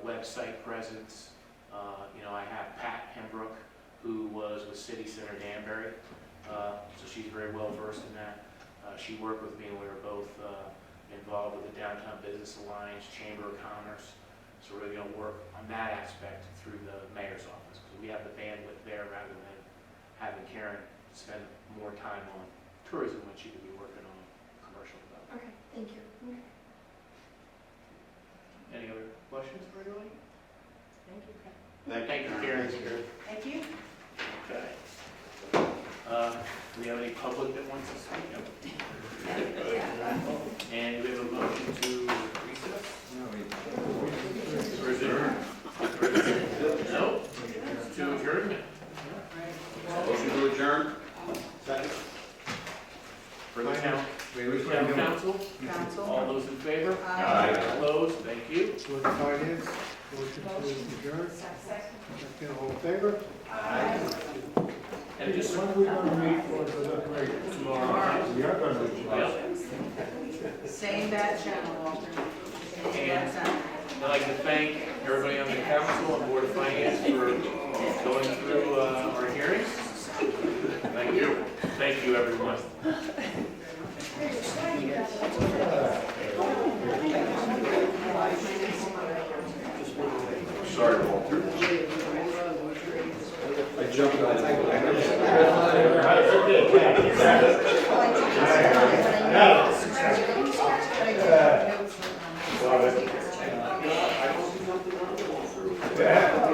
F: website presence, I have Pat Pembroke, who was with City Center Danbury. So she's very well versed in that. She worked with me and we were both involved with the Downtown Business Alliance, Chamber of Commerce. So we're really going to work on that aspect through the mayor's office, because we have the bandwidth there rather than having Karen spend more time on tourism when she could be working on commercial development.
O: Okay, thank you. Okay.
F: Any other questions for everybody?
G: Thank you.
F: Thank you, Karen.
G: Thank you.
F: Okay. Do we have any public that wants to speak? And do we have a motion to recess? Or adjourn? No? To adjournment?
N: Motion to adjourn?
H: Second.
F: For the town council? All those in favor?
N: Aye.
F: Opposed? Thank you.
T: Board of Finance, motion to adjourn. Second, all in favor?
F: And just
T: When are we going to meet for the break?
F: tomorrow.
T: We are going to meet.
F: Yep.
K: Same bad channel, Walter. Same
F: And
K: bad channel.
F: I'd like to thank everybody on the council and Board of Finance for going through our hearings. Thank you. Thank you, everyone.
N: Sorry, Walter. I jumped on it.
M: Yeah.